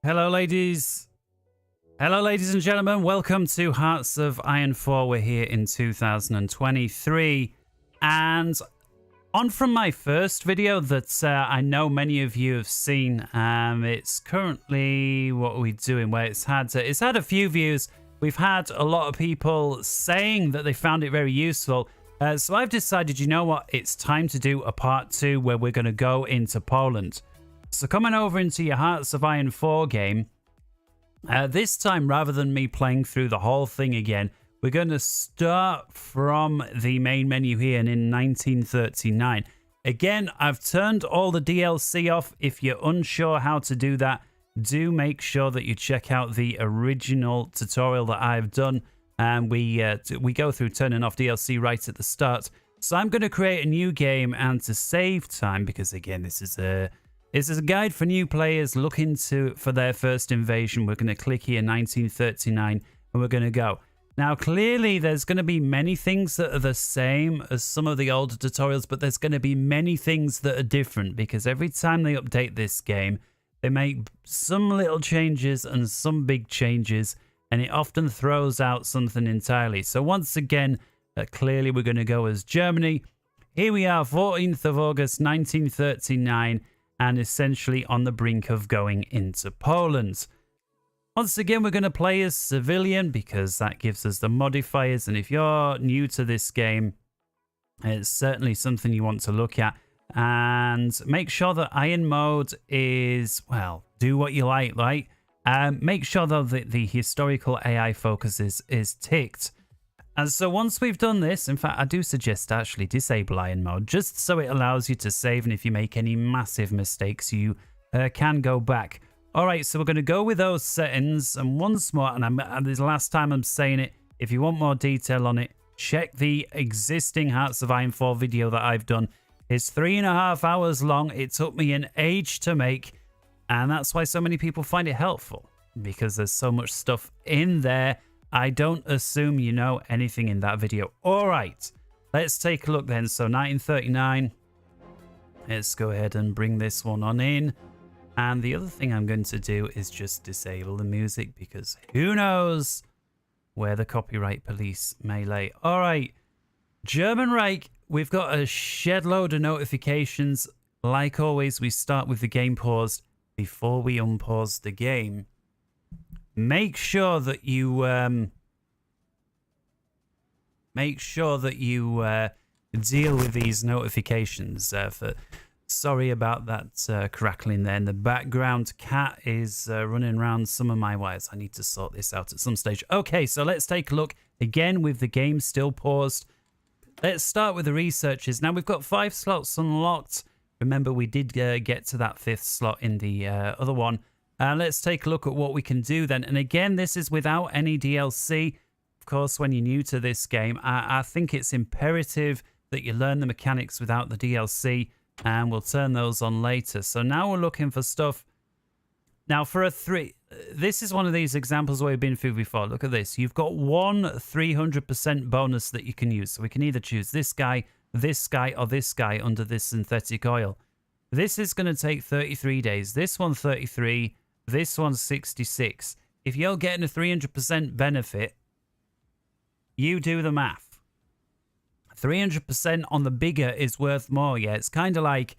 Hello, ladies. Hello, ladies and gentlemen. Welcome to Hearts of Iron 4. We're here in 2023. And on from my first video that I know many of you have seen. It's currently, what are we doing? Where it's had a few views. We've had a lot of people saying that they found it very useful. So I've decided, you know what? It's time to do a part 2 where we're going to go into Poland. So coming over into your Hearts of Iron 4 game, this time rather than me playing through the whole thing again, we're going to start from the main menu here and in 1939. Again, I've turned all the DLC off. If you're unsure how to do that, do make sure that you check out the original tutorial that I've done. And we go through turning off DLC right at the start. So I'm going to create a new game, and to save time, because again, this is a guide for new players looking for their first invasion. We're going to click here 1939 and we're going to go. Now, clearly there's going to be many things that are the same as some of the older tutorials, but there's going to be many things that are different because every time they update this game, they make some little changes and some big changes, and it often throws out something entirely. So once again, clearly we're going to go as Germany. Here we are, 14th of August, 1939. And essentially on the brink of going into Poland. Once again, we're going to play as civilian because that gives us the modifiers. And if you're new to this game, it's certainly something you want to look at. And make sure that Iron Mode is, well, do what you like, right? Make sure that the historical AI focus is ticked. And so once we've done this, in fact, I do suggest actually disable Iron Mode, just so it allows you to save, and if you make any massive mistakes, you can go back. All right, so we're going to go with those settings, and once more, and this is the last time I'm saying it, if you want more detail on it, check the existing Hearts of Iron 4 video that I've done. It's 3.5 hours long. It took me an age to make, and that's why so many people find it helpful, because there's so much stuff in there. I don't assume you know anything in that video. All right, let's take a look then. So 1939, let's go ahead and bring this one on in. And the other thing I'm going to do is just disable the music because who knows where the copyright police may lay. All right, German Reich, we've got a shed load of notifications. Like always, we start with the game paused before we unpause the game. Make sure that you deal with these notifications. Sorry about that crackling there in the background. Cat is running around some of my wires. I need to sort this out at some stage. Okay, so let's take a look again with the game still paused. Let's start with the researches. Now we've got 5 slots unlocked. Remember, we did get to that 5th slot in the other one. Let's take a look at what we can do then. And again, this is without any DLC. Of course, when you're new to this game, I think it's imperative that you learn the mechanics without the DLC, and we'll turn those on later. So now we're looking for stuff. Now for a 3, this is one of these examples where we've been through before. Look at this. You've got one 300% bonus that you can use. So we can either choose this guy, or this guy under this synthetic oil. This is going to take 33 days. This one 33. This one's 66. If you're getting a 300% benefit, you do the math. 300% on the bigger is worth more. Yeah, it's kind of like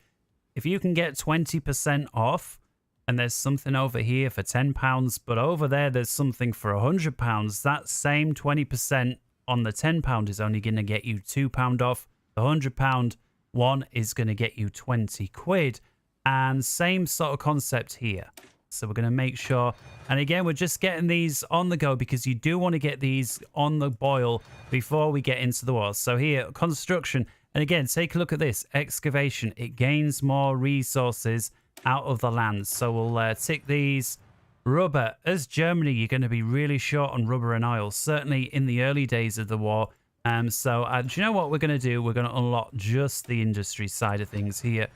if you can get 20% off and there's something over here for £10, but over there's something for £100, that same 20% on the £10 is only going to get you £2 off. The £100 one is going to get you 20 quid. And same sort of concept here. So we're going to make sure, and again, we're just getting these on the go because you do want to get these on the boil before we get into the war. So here, construction, and again, take a look at this, excavation. It gains more resources out of the land. So we'll tick these. Rubber, as Germany, you're going to be really short on rubber and oil, certainly in the early days of the war. So do you know what we're going to do? We're going to unlock just the industry side of things here.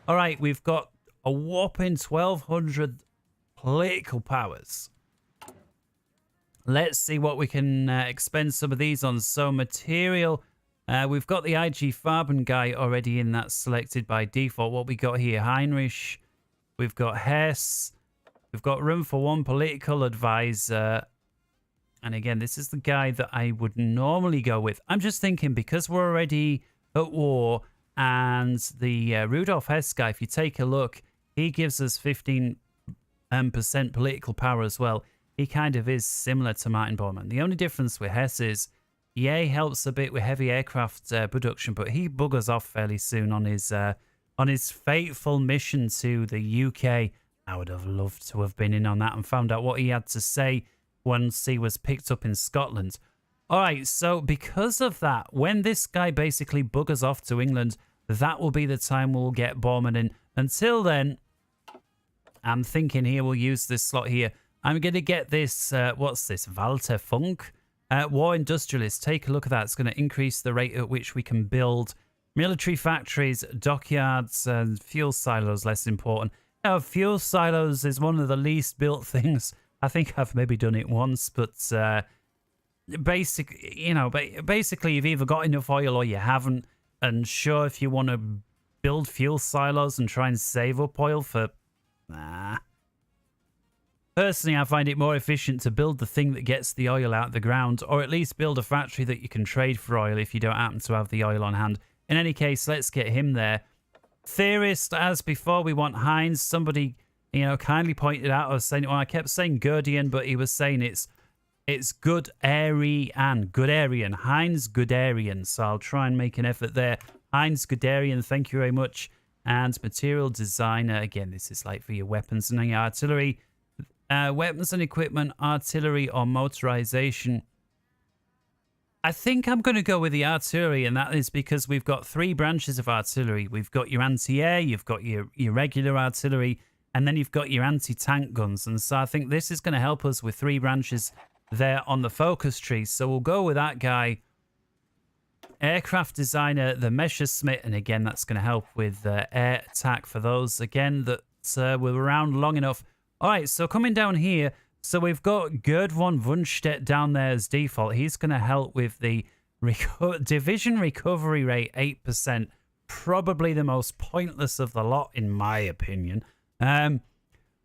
All right, we've got a whopping 1,200 political powers. Let's see what we can expend some of these on. So material, we've got the IG Farben guy already in that selected by default. What we got here, Heinrich, we've got Hess, We've got room for one political advisor. And again, this is the guy that I would normally go with. I'm just thinking, because we're already at war, and the Rudolf Hess guy, if you take a look, he gives us 15% political power as well. He kind of is similar to Martin Bormann. The only difference with Hess is, yeah, he helps a bit with heavy aircraft production, but he buggers off fairly soon on his fateful mission to the UK. I would have loved to have been in on that and found out what he had to say once he was picked up in Scotland. All right, so because of that, when this guy basically buggers off to England, that will be the time we'll get Bormann in. Until then, I'm thinking here we'll use this slot here. I'm going to get this, what's this, Walter Funk? War Industrialist. Take a look at that. It's going to increase the rate at which we can build military factories, dockyards, and fuel silos, less important. Now, fuel silos is one of the least built things. I think I've maybe done it once, but basically you've either got enough oil or you haven't. And sure, if you want to build fuel silos and try and save up oil for... Personally, I find it more efficient to build the thing that gets the oil out of the ground, or at least build a factory that you can trade for oil if you don't happen to have the oil on hand. In any case, let's get him there. Theorist, as before, we want Heinz. Somebody, kindly pointed out, I kept saying Guderian, but he was saying it's Guderian. Heinz Guderian. So I'll try and make an effort there. Heinz Guderian, thank you very much. And material designer, again, this is like for your weapons and your artillery. Weapons and equipment, artillery, or motorization. I think I'm going to go with the artillery, and that is because we've got three branches of artillery. We've got your anti-air, you've got your regular artillery, and then you've got your anti-tank guns. And so I think this is going to help us with three branches there on the focus tree. So we'll go with that guy. Aircraft designer, the Messerschmitt, and again, that's going to help with air attack for those, again, that were around long enough. All right, so coming down here, so we've got Gerd von Wunstedt down there as default. He's going to help with the division recovery rate, 8%. Probably the most pointless of the lot, in my opinion.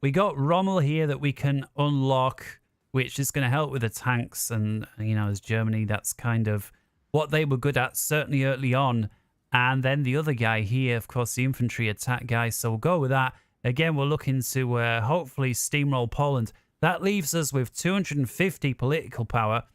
We got Rommel here that we can unlock, which is going to help with the tanks. And, as Germany, that's kind of what they were good at, certainly early on. And then the other guy here, of course, the infantry attack guy. So we'll go with that. Again, we're looking to hopefully steamroll Poland. That leaves us with 250 political power.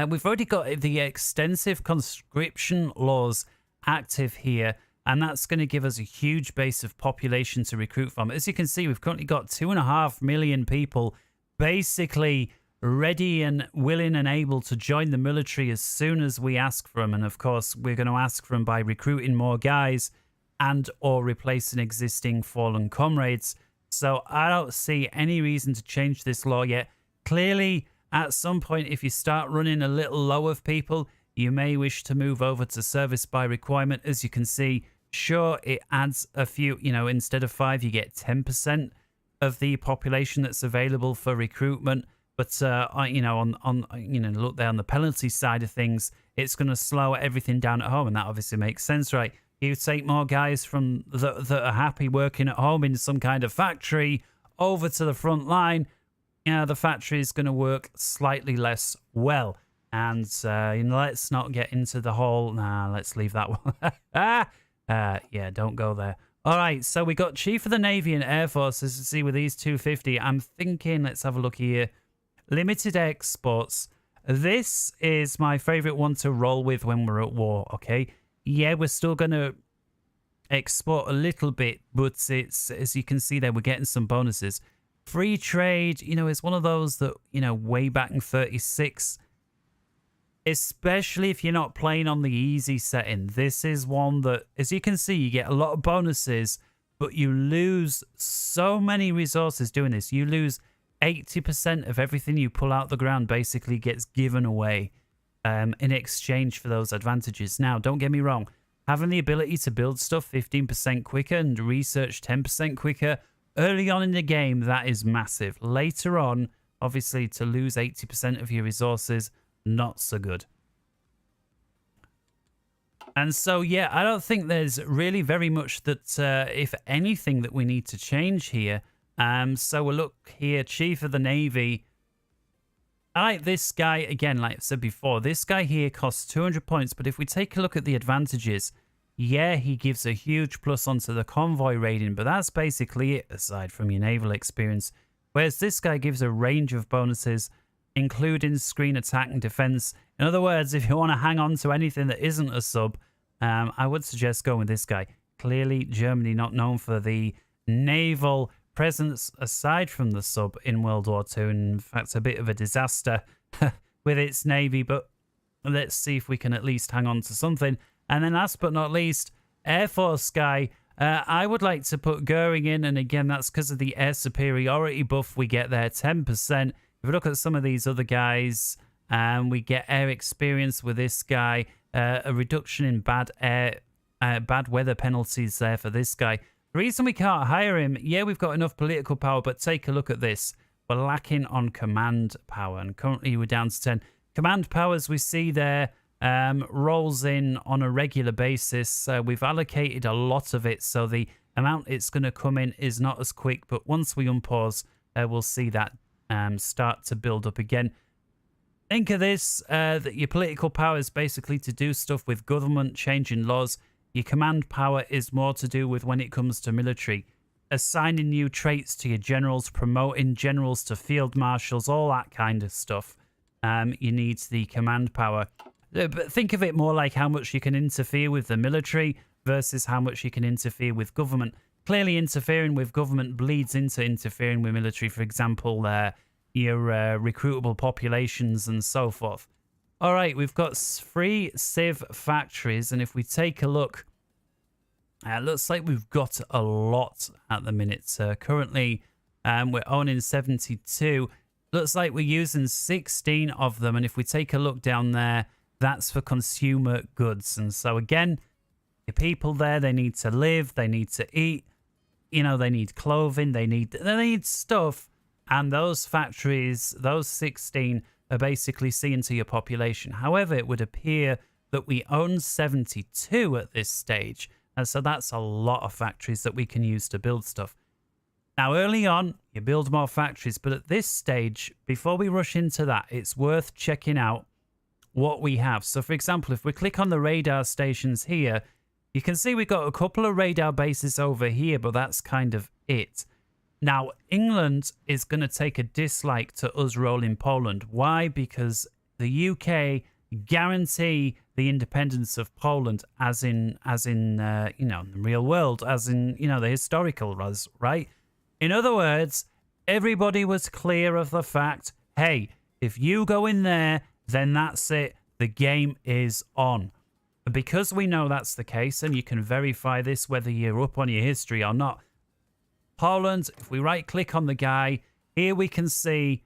We've already got the extensive conscription laws active here, and that's going to give us a huge base of population to recruit from. As you can see, we've currently got 2.5 million people basically ready and willing and able to join the military as soon as we ask for them. And of course, we're going to ask for them by recruiting more guys and or replacing existing fallen comrades. So I don't see any reason to change this law yet. Clearly, at some point, if you start running a little low of people, you may wish to move over to service by requirement. As you can see, sure, it adds a few, instead of 5, you get 10% of the population that's available for recruitment. But, look there on the penalty side of things, it's going to slow everything down at home. And that obviously makes sense, right? You take more guys from that are happy working at home in some kind of factory over to the front line. The factory is going to work slightly less well. And let's not get into the whole... let's leave that one. Yeah, don't go there. All right, so we got Chief of the Navy and Air Force. As you see with these 250, I'm thinking, let's have a look here. Limited exports. This is my favorite one to roll with when we're at war, okay? Yeah, we're still going to export a little bit, but it's, as you can see there, we're getting some bonuses. Free trade, is one of those that, way back in 36, especially if you're not playing on the easy setting. This is one that, as you can see, you get a lot of bonuses, but you lose so many resources doing this. You lose 80% of everything you pull out the ground basically gets given away. In exchange for those advantages. Now, don't get me wrong, having the ability to build stuff 15% quicker and research 10% quicker early on in the game, that is massive. Later on, obviously, to lose 80% of your resources, not so good. And so, yeah, I don't think there's really very much that, if anything, that we need to change here. So we'll look here, Chief of the Navy. I like this guy, again, like I said before, this guy here costs 200 points, but if we take a look at the advantages, yeah, he gives a huge plus onto the convoy rating, but that's basically it, aside from your naval experience. Whereas this guy gives a range of bonuses, including screen attack and defense. In other words, if you want to hang on to anything that isn't a sub, I would suggest going with this guy. Clearly, Germany not known for the naval presence aside from the sub in World War II. In fact, a bit of a disaster with its navy, but let's see if we can at least hang on to something. And then last but not least, Air Force guy. I would like to put Goering in, and again, that's because of the air superiority buff we get there, 10%. If we look at some of these other guys, we get air experience with this guy, a reduction in bad weather penalties there for this guy. The reason we can't hire him, yeah, we've got enough political power, but take a look at this. We're lacking on command power, and currently we're down to 10. Command power, as we see there, rolls in on a regular basis. We've allocated a lot of it, so the amount it's going to come in is not as quick, but once we unpause, we'll see that start to build up again. Think of this, that your political power is basically to do stuff with government, changing laws. Your command power is more to do with when it comes to military. Assigning new traits to your generals, promoting generals to field marshals, all that kind of stuff. You need the command power. But think of it more like how much you can interfere with the military versus how much you can interfere with government. Clearly, interfering with government bleeds into interfering with military. For example, your recruitable populations and so forth. All right, we've got 3 Civ factories, and if we take a look, it looks like we've got a lot at the minute. Currently, we're owning 72. Looks like we're using 16 of them, and if we take a look down there, that's for consumer goods. And so again, the people there, they need to live, they need to eat, you know, they need clothing, they need stuff, and those factories, those 16, are basically seeing to your population. However, it would appear that we own 72 at this stage, and so that's a lot of factories that we can use to build stuff. Now, early on, you build more factories, but at this stage, before we rush into that, it's worth checking out what we have. So, for example, if we click on the radar stations here, you can see we've got a couple of radar bases over here, but that's kind of it. Now, England is going to take a dislike to us rolling Poland. Why? Because the UK guarantee the independence of Poland, as in you know, the real world, as in, you know, the historical, right? In other words, everybody was clear of the fact, hey, if you go in there, then that's it. The game is on. Because we know that's the case, and you can verify this whether you're up on your history or not. Poland, if we right-click on the guy, here we can see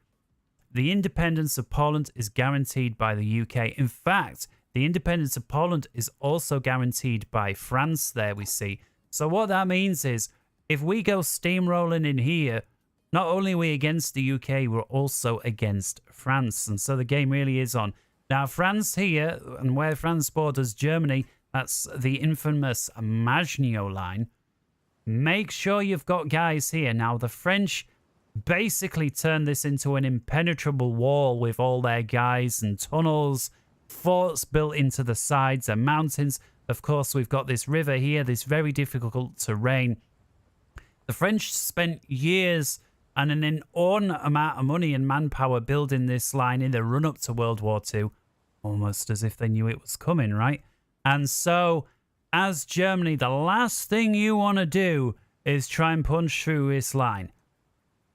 the independence of Poland is guaranteed by the UK. In fact, the independence of Poland is also guaranteed by France there, we see. So what that means is, if we go steamrolling in here, not only are we against the UK, we're also against France. And so the game really is on. Now, France here, and where France borders Germany, that's the infamous Maginot Line. Make sure you've got guys here. Now, the French basically turned this into an impenetrable wall with all their guys and tunnels, forts built into the sides and mountains. Of course, we've got this river here, this very difficult terrain. The French spent years and an inordinate amount of money and manpower building this line in the run-up to World War II, almost as if they knew it was coming, right? And so, as Germany, the last thing you want to do is try and punch through this line.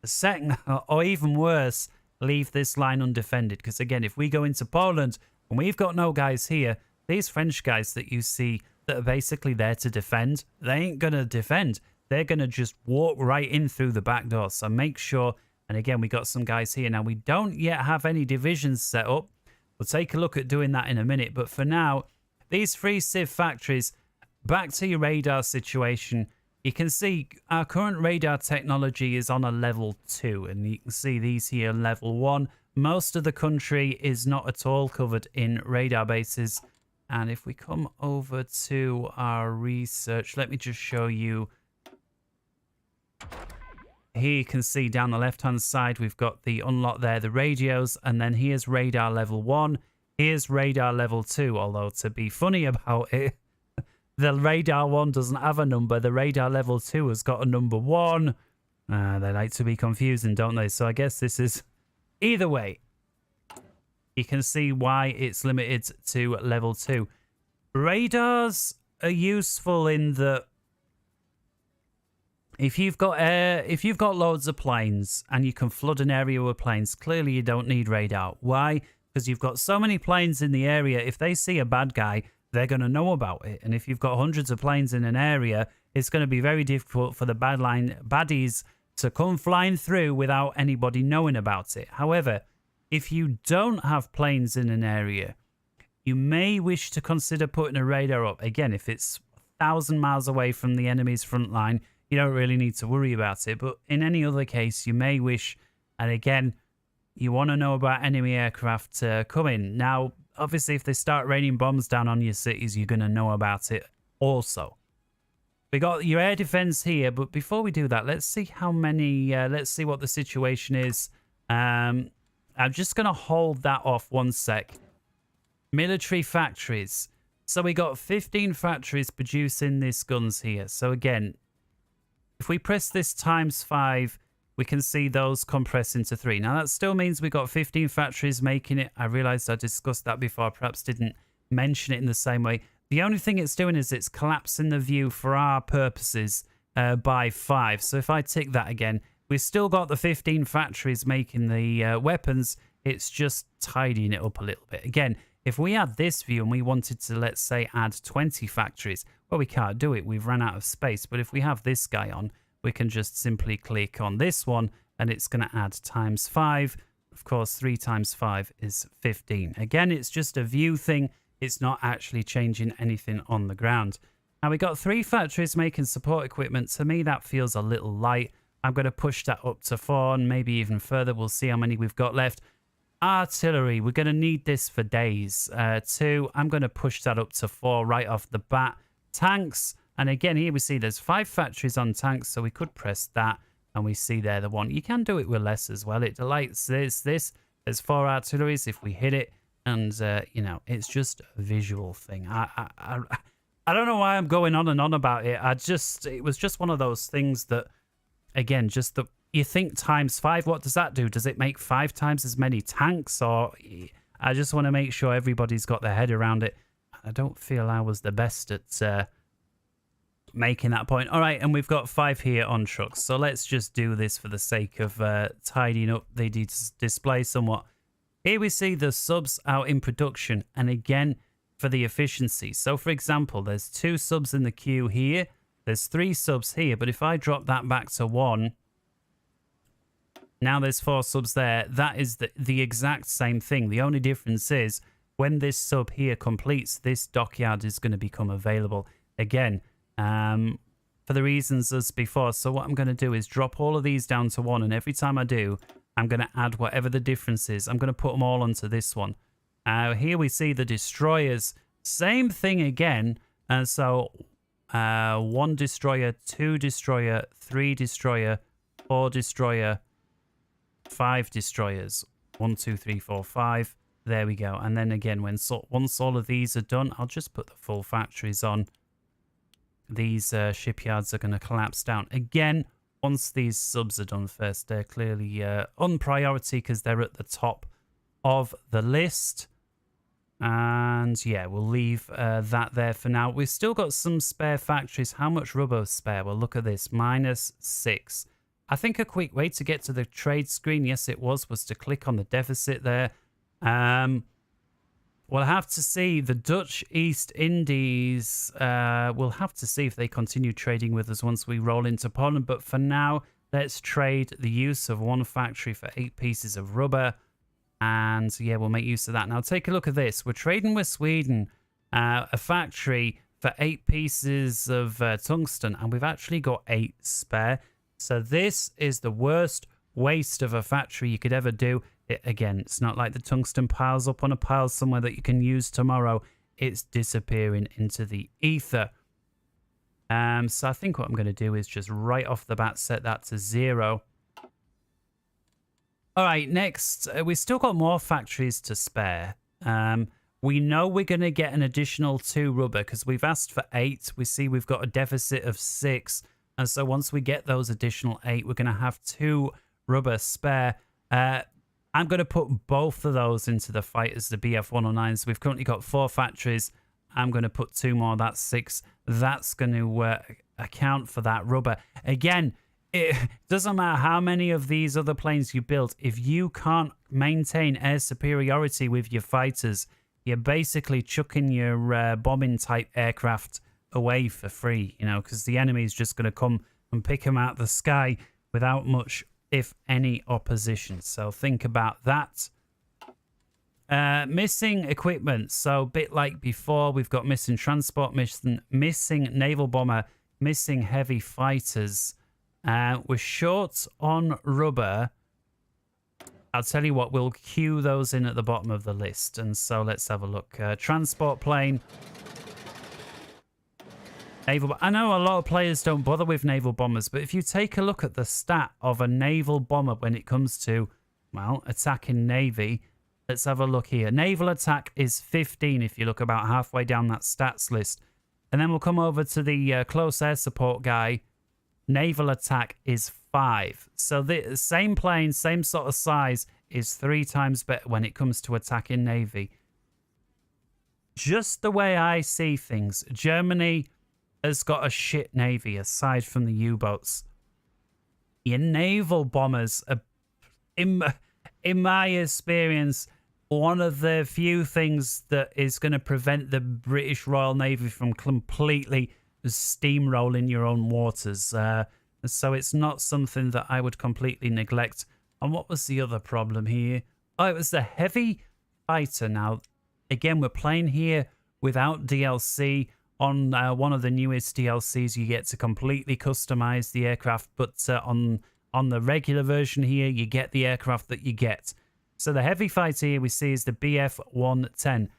The second, or even worse, leave this line undefended. Because again, if we go into Poland, and we've got no guys here, these French guys that you see that are basically there to defend, they ain't going to defend. They're going to just walk right in through the back door. So make sure, and again, we got some guys here. Now, we don't yet have any divisions set up. We'll take a look at doing that in a minute. But for now, these 3 Civ factories, back to your radar situation. You can see our current radar technology is on a level 2. And you can see these here, level 1. Most of the country is not at all covered in radar bases. And if we come over to our research, let me just show you here you can see down the left-hand side, we've got the unlock there, the radios, and then here's radar level 1. Here's radar level 2, although to be funny about it, the radar 1 doesn't have a number. The radar level 2 has got a number 1. They like to be confusing, don't they? So I guess this is... Either way, you can see why it's limited to level 2. Radars are useful in that if you've got loads of planes and you can flood an area with planes, clearly you don't need radar. Why? Because you've got so many planes in the area. If they see a bad guy, they're going to know about it. And if you've got hundreds of planes in an area, it's going to be very difficult for the baddies to come flying through without anybody knowing about it. However, if you don't have planes in an area, you may wish to consider putting a radar up. Again, if it's 1,000 miles away from the enemy's front line, you don't really need to worry about it. But in any other case, you may wish, and again, you want to know about enemy aircraft coming. Now, obviously, if they start raining bombs down on your cities, you're going to know about it also. We got your air defense here, but before we do that, let's see how many, let's see what the situation is. I'm just going to hold that off one sec. Military factories. So we got 15 factories producing these guns here. So again, if we press this ×5, we can see those compress into 3. Now that still means we got 15 factories making it. I realized I discussed that before. I perhaps didn't mention it in the same way. The only thing it's doing is it's collapsing the view for our purposes by 5. So if I tick that again, we've still got the 15 factories making the weapons. It's just tidying it up a little bit. Again, if we had this view and we wanted to, let's say, add 20 factories, well, we can't do it. We've run out of space. But if we have this guy on, we can just simply click on this one and it's going to add ×5. Of course, 3 × 5 is 15. Again, it's just a view thing. It's not actually changing anything on the ground. Now, we got 3 factories making support equipment. To me, that feels a little light. I'm going to push that up to 4 and maybe even further. We'll see how many we've got left. Artillery, we're going to need this for days. 2, I'm going to push that up to 4 right off the bat. Tanks, and again, here we see there's 5 factories on tanks, so we could press that, and we see there the 1. You can do it with less as well. It delights this. There's 4 artilleries if we hit it, and, you know, it's just a visual thing. I don't know why I'm going on and on about it. It was just one of those things that, again, just the... You think ×5, what does that do? Does it make 5 times as many tanks? Or I just want to make sure everybody's got their head around it. I don't feel I was the best at making that point. All right, and we've got 5 here on trucks. So let's just do this for the sake of tidying up the display somewhat. Here we see the subs out in production. And again, for the efficiency. So for example, there's 2 subs in the queue here. There's 3 subs here. But if I drop that back to 1... Now there's 4 subs there. That is the exact same thing. The only difference is when this sub here completes, this dockyard is going to become available again for the reasons as before. So what I'm going to do is drop all of these down to 1. And every time I do, I'm going to add whatever the difference is. I'm going to put them all onto this one. Here we see the destroyers. Same thing again. So 1 destroyer, 2 destroyer, 3 destroyer, 4 destroyer, 5 destroyers. 1, 2, 3, 4, 5. There we go. And then again, once all of these are done, I'll just put the full factories on. These shipyards are going to collapse down. Again, once these subs are done first, they're clearly on priority because they're at the top of the list. And yeah, we'll leave that there for now. We've still got some spare factories. How much rubber spare? Well, look at this. -6. I think a quick way to get to the trade screen, yes it was to click on the deficit there. We'll have to see the Dutch East Indies. We'll have to see if they continue trading with us once we roll into Poland. But for now, let's trade the use of 1 factory for 8 pieces of rubber. And yeah, we'll make use of that. Now take a look at this. We're trading with Sweden, a factory for 8 pieces of tungsten. And we've actually got 8 spare. So this is the worst waste of a factory you could ever do. Again, it's not like the tungsten piles up on a pile somewhere that you can use tomorrow. It's disappearing into the ether. So I think what I'm going to do is just right off the bat set that to 0. All right, next, we've still got more factories to spare. We know we're going to get an additional 2 rubber because we've asked for 8. We see we've got a deficit of 6. And so once we get those additional 8, we're going to have 2 rubber spare. I'm going to put both of those into the fighters, the BF-109s. We've currently got 4 factories. I'm going to put 2 more. That's 6. That's going to account for that rubber. Again, it doesn't matter how many of these other planes you build. If you can't maintain air superiority with your fighters, you're basically chucking your bombing type aircraft away for free, you know, because the enemy is just going to come and pick them out of the sky without much, if any, opposition. So think about that. Missing equipment. So a bit like before, we've got missing transport, missing naval bomber, missing heavy fighters. We're short on rubber. I'll tell you what, we'll queue those in at the bottom of the list. And so let's have a look. Transport plane. Naval. I know a lot of players don't bother with naval bombers, but if you take a look at the stat of a naval bomber when it comes to, well, attacking navy, let's have a look here. Naval attack is 15 if you look about halfway down that stats list. And then we'll come over to the close air support guy. Naval attack is 5. So the same plane, same sort of size, is 3 times better when it comes to attacking navy. Just the way I see things, Germany has got a shit navy aside from the U-boats. Your naval bombers are, in my experience, one of the few things that is going to prevent the British Royal Navy from completely steamrolling your own waters. So it's not something that I would completely neglect. And what was the other problem here? Oh, it was the heavy fighter. Now, again, we're playing here without DLC. On one of the newest DLCs, you get to completely customize the aircraft, but on the regular version here, you get the aircraft that you get. So the heavy fighter here we see is the BF-110.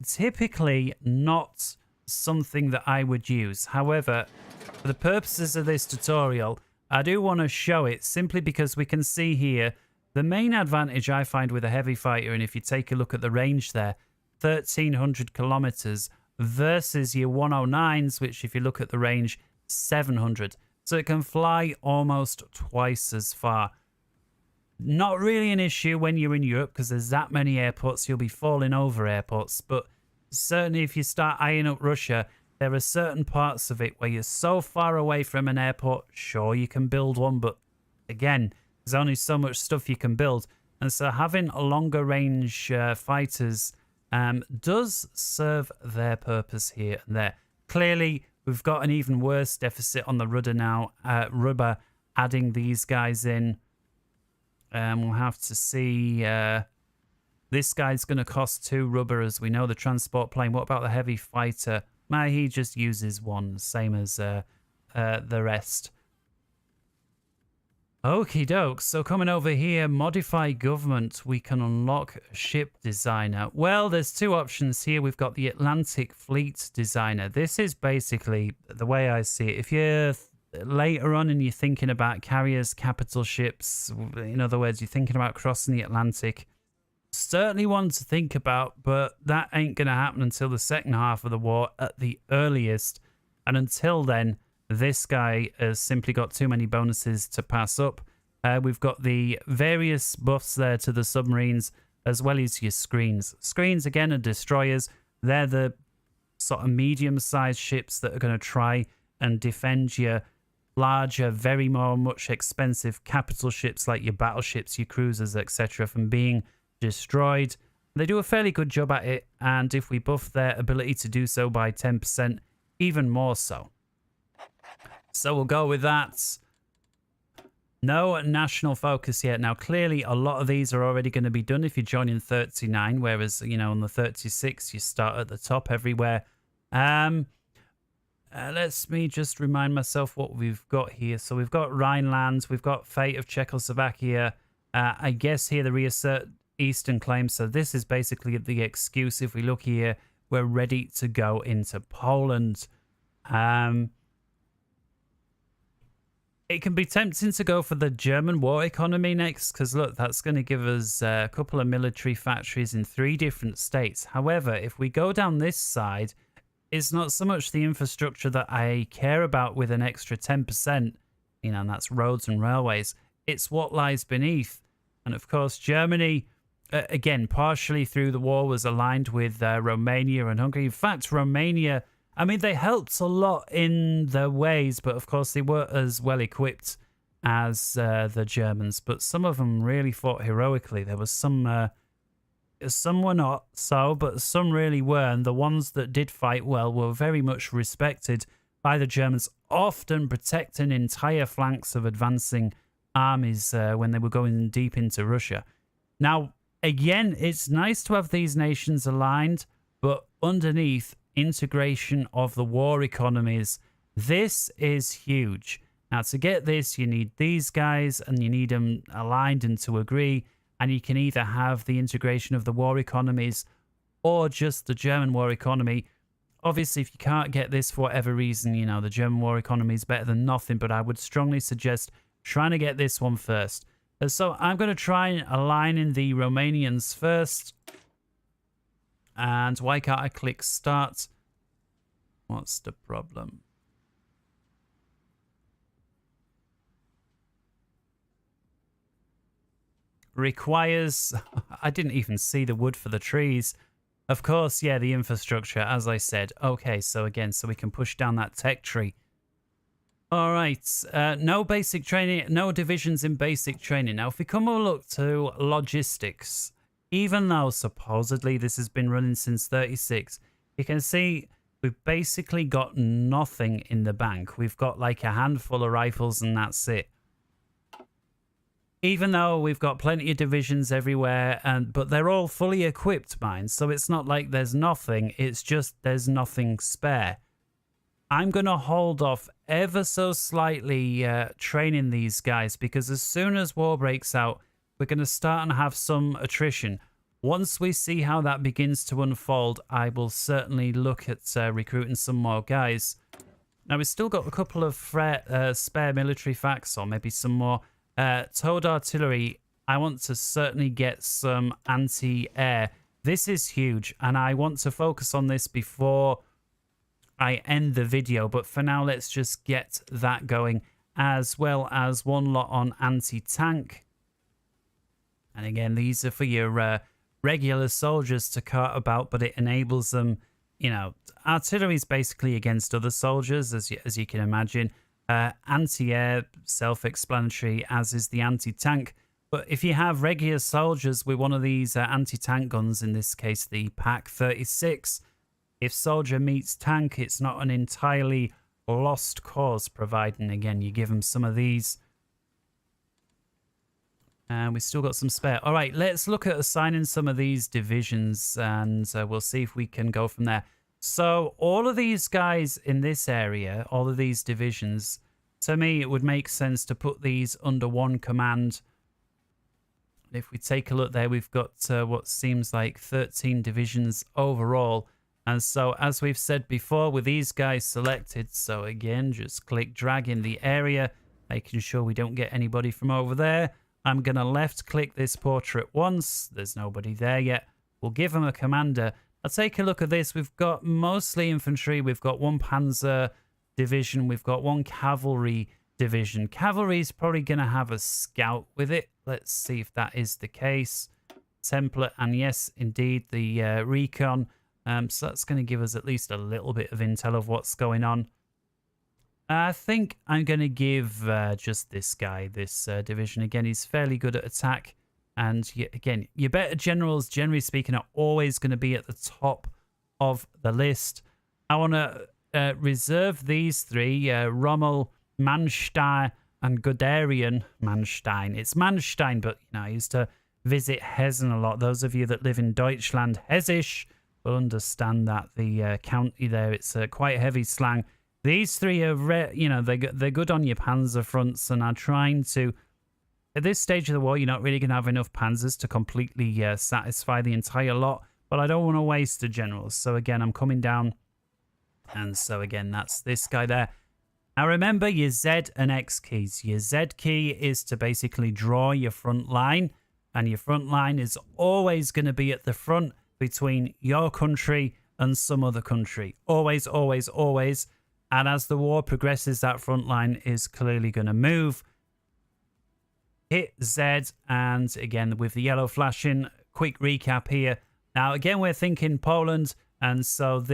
Typically not something that I would use. However, for the purposes of this tutorial, I do want to show it simply because we can see here the main advantage I find with a heavy fighter, and if you take a look at the range there, 1,300 kilometers versus your 109s, which if you look at the range, 700. So it can fly almost twice as far. Not really an issue when you're in Europe because there's that many airports, you'll be falling over airports. But certainly if you start eyeing up Russia, there are certain parts of it where you're so far away from an airport, sure you can build one, but again, there's only so much stuff you can build. And so having a longer range fighters does serve their purpose here and there. Clearly, we've got an even worse deficit on the rudder now. Rubber, adding these guys in. We'll have to see. This guy's going to cost 2 rubber, as we know, the transport plane. What about the heavy fighter? He just uses 1, same as the rest. Okie doke, so coming over here, modify government, we can unlock ship designer. Well, there's 2 options here. We've got the Atlantic Fleet designer. This is basically the way I see it. If you're later on and you're thinking about carriers, capital ships, in other words, you're thinking about crossing the Atlantic, certainly one to think about, but that ain't going to happen until the second half of the war at the earliest. And until then, this guy has simply got too many bonuses to pass up. We've got the various buffs there to the submarines, as well as your screens. Screens, again, are destroyers. They're the sort of medium-sized ships that are going to try and defend your larger, very much expensive capital ships like your battleships, your cruisers, etc. from being destroyed. They do a fairly good job at it, and if we buff their ability to do so by 10%, even more so. So we'll go with that. No national focus yet. Now, clearly, a lot of these are already going to be done if you're joining 39, whereas, you know, on the 36, you start at the top everywhere. Let's me just remind myself what we've got here. So we've got Rhineland, we've got Fate of Czechoslovakia. I guess here the reassert Eastern claims. So this is basically the excuse. If we look here, we're ready to go into Poland. It can be tempting to go for the German war economy next, because look, that's going to give us a couple of military factories in 3 different states. However, if we go down this side, it's not so much the infrastructure that I care about with an extra 10%, you know, and that's roads and railways. It's what lies beneath. And of course, Germany, again, partially through the war, was aligned with Romania and Hungary. In fact, Romania, I mean, they helped a lot in their ways, but of course they weren't as well equipped as the Germans. But some of them really fought heroically. There was some were not so, but some really were. And the ones that did fight well were very much respected by the Germans, often protecting entire flanks of advancing armies when they were going deep into Russia. Now, again, it's nice to have these nations aligned, but underneath, integration of the war economies. This is huge. Now, to get this, you need these guys and you need them aligned and to agree. And you can either have the integration of the war economies or just the German war economy. Obviously, if you can't get this for whatever reason, you know, the German war economy is better than nothing, but I would strongly suggest trying to get this one first. So I'm going to try and align in the Romanians first. And why can't I click start? What's the problem? Requires... I didn't even see the wood for the trees. Of course, yeah, the infrastructure, as I said. Okay, so again, so we can push down that tech tree. All right, no basic training, no divisions in basic training. Now, if we come and look to logistics, even though supposedly this has been running since 36, you can see we've basically got nothing in the bank. We've got like a handful of rifles and that's it. Even though we've got plenty of divisions everywhere, but they're all fully equipped mines, so it's not like there's nothing, it's just there's nothing spare. I'm going to hold off ever so slightly training these guys, because as soon as war breaks out, we're going to start and have some attrition. Once we see how that begins to unfold, I will certainly look at recruiting some more guys. Now, we've still got a couple of spare military facts, or maybe some more. Towed artillery, I want to certainly get some anti-air. This is huge, and I want to focus on this before I end the video, but for now let's just get that going, as well as one lot on anti-tank. And again, these are for your regular soldiers to cart about, but it enables them, you know, artillery is basically against other soldiers, as you can imagine. Anti-air, self-explanatory, as is the anti-tank. But if you have regular soldiers with one of these anti-tank guns, in this case the PaK-36, if soldier meets tank, it's not an entirely lost cause, providing, again, you give them some of these. And we've still got some spare. All right, let's look at assigning some of these divisions, and we'll see if we can go from there. So all of these guys in this area, all of these divisions, to me, it would make sense to put these under one command. If we take a look there, we've got what seems like 13 divisions overall. And so, as we've said before, with these guys selected, so again, just click drag in the area, making sure we don't get anybody from over there. I'm going to left click this portrait once. There's nobody there yet. We'll give them a commander. I'll take a look at this. We've got mostly infantry. We've got one panzer division. We've got one cavalry division. Cavalry is probably going to have a scout with it. Let's see if that is the case. Template, and yes, indeed, the recon. So that's going to give us at least a little bit of intel of what's going on. I think I'm going to give just this guy this division. Again, he's fairly good at attack. And again, your better generals, generally speaking, are always going to be at the top of the list. I want to reserve these three, Rommel, Manstein, and Guderian. Manstein. It's Manstein, but you know, I used to visit Hessen a lot. Those of you that live in Deutschland, Hessisch, will understand that the county there, it's quite heavy slang. These three are, you know, they're good on your panzer fronts and are trying to... At this stage of the war, you're not really going to have enough panzers to completely satisfy the entire lot, but I don't want to waste the generals. So again, I'm coming down, and so again, that's this guy there. Now remember your Z and X keys. Your Z key is to basically draw your front line, and your front line is always going to be at the front between your country and some other country. Always, always, always. And as the war progresses, that front line is clearly going to move. Hit Z, and again, with the yellow flashing, quick recap here. Now, again, we're thinking Poland, and so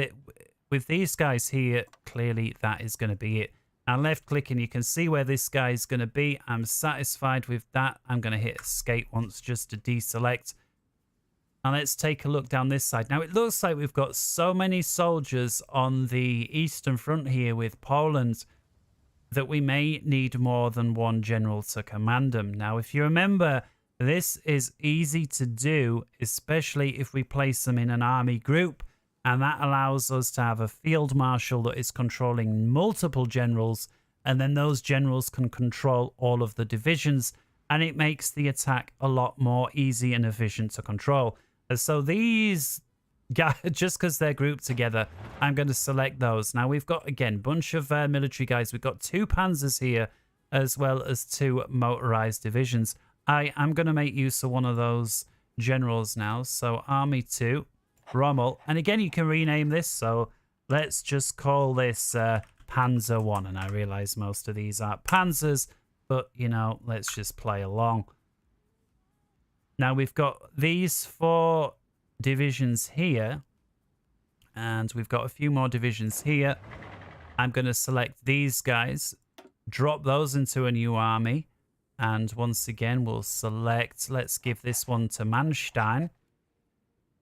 with these guys here, clearly that is going to be it. Now, left click, and you can see where this guy is going to be. I'm satisfied with that. I'm going to hit escape once just to deselect. Now, let's take a look down this side. Now, it looks like we've got so many soldiers on the eastern front here with Poland that we may need more than one general to command them. Now, if you remember, this is easy to do, especially if we place them in an army group, and that allows us to have a field marshal that is controlling multiple generals, and then those generals can control all of the divisions, and it makes the attack a lot more easy and efficient to control. And so these guys, just because they're grouped together, I'm going to select those. Now we've got, again, bunch of military guys. We've got 2 panzers here, as well as 2 motorized divisions. I am going to make use of one of those generals now. So Army 2, Rommel. And again, you can rename this. So let's just call this Panzer 1. And I realize most of these are panzers, but, you know, let's just play along. Now we've got these 4 divisions here. And we've got a few more divisions here. I'm going to select these guys, drop those into a new army. And once again, we'll select, let's give this one to Manstein.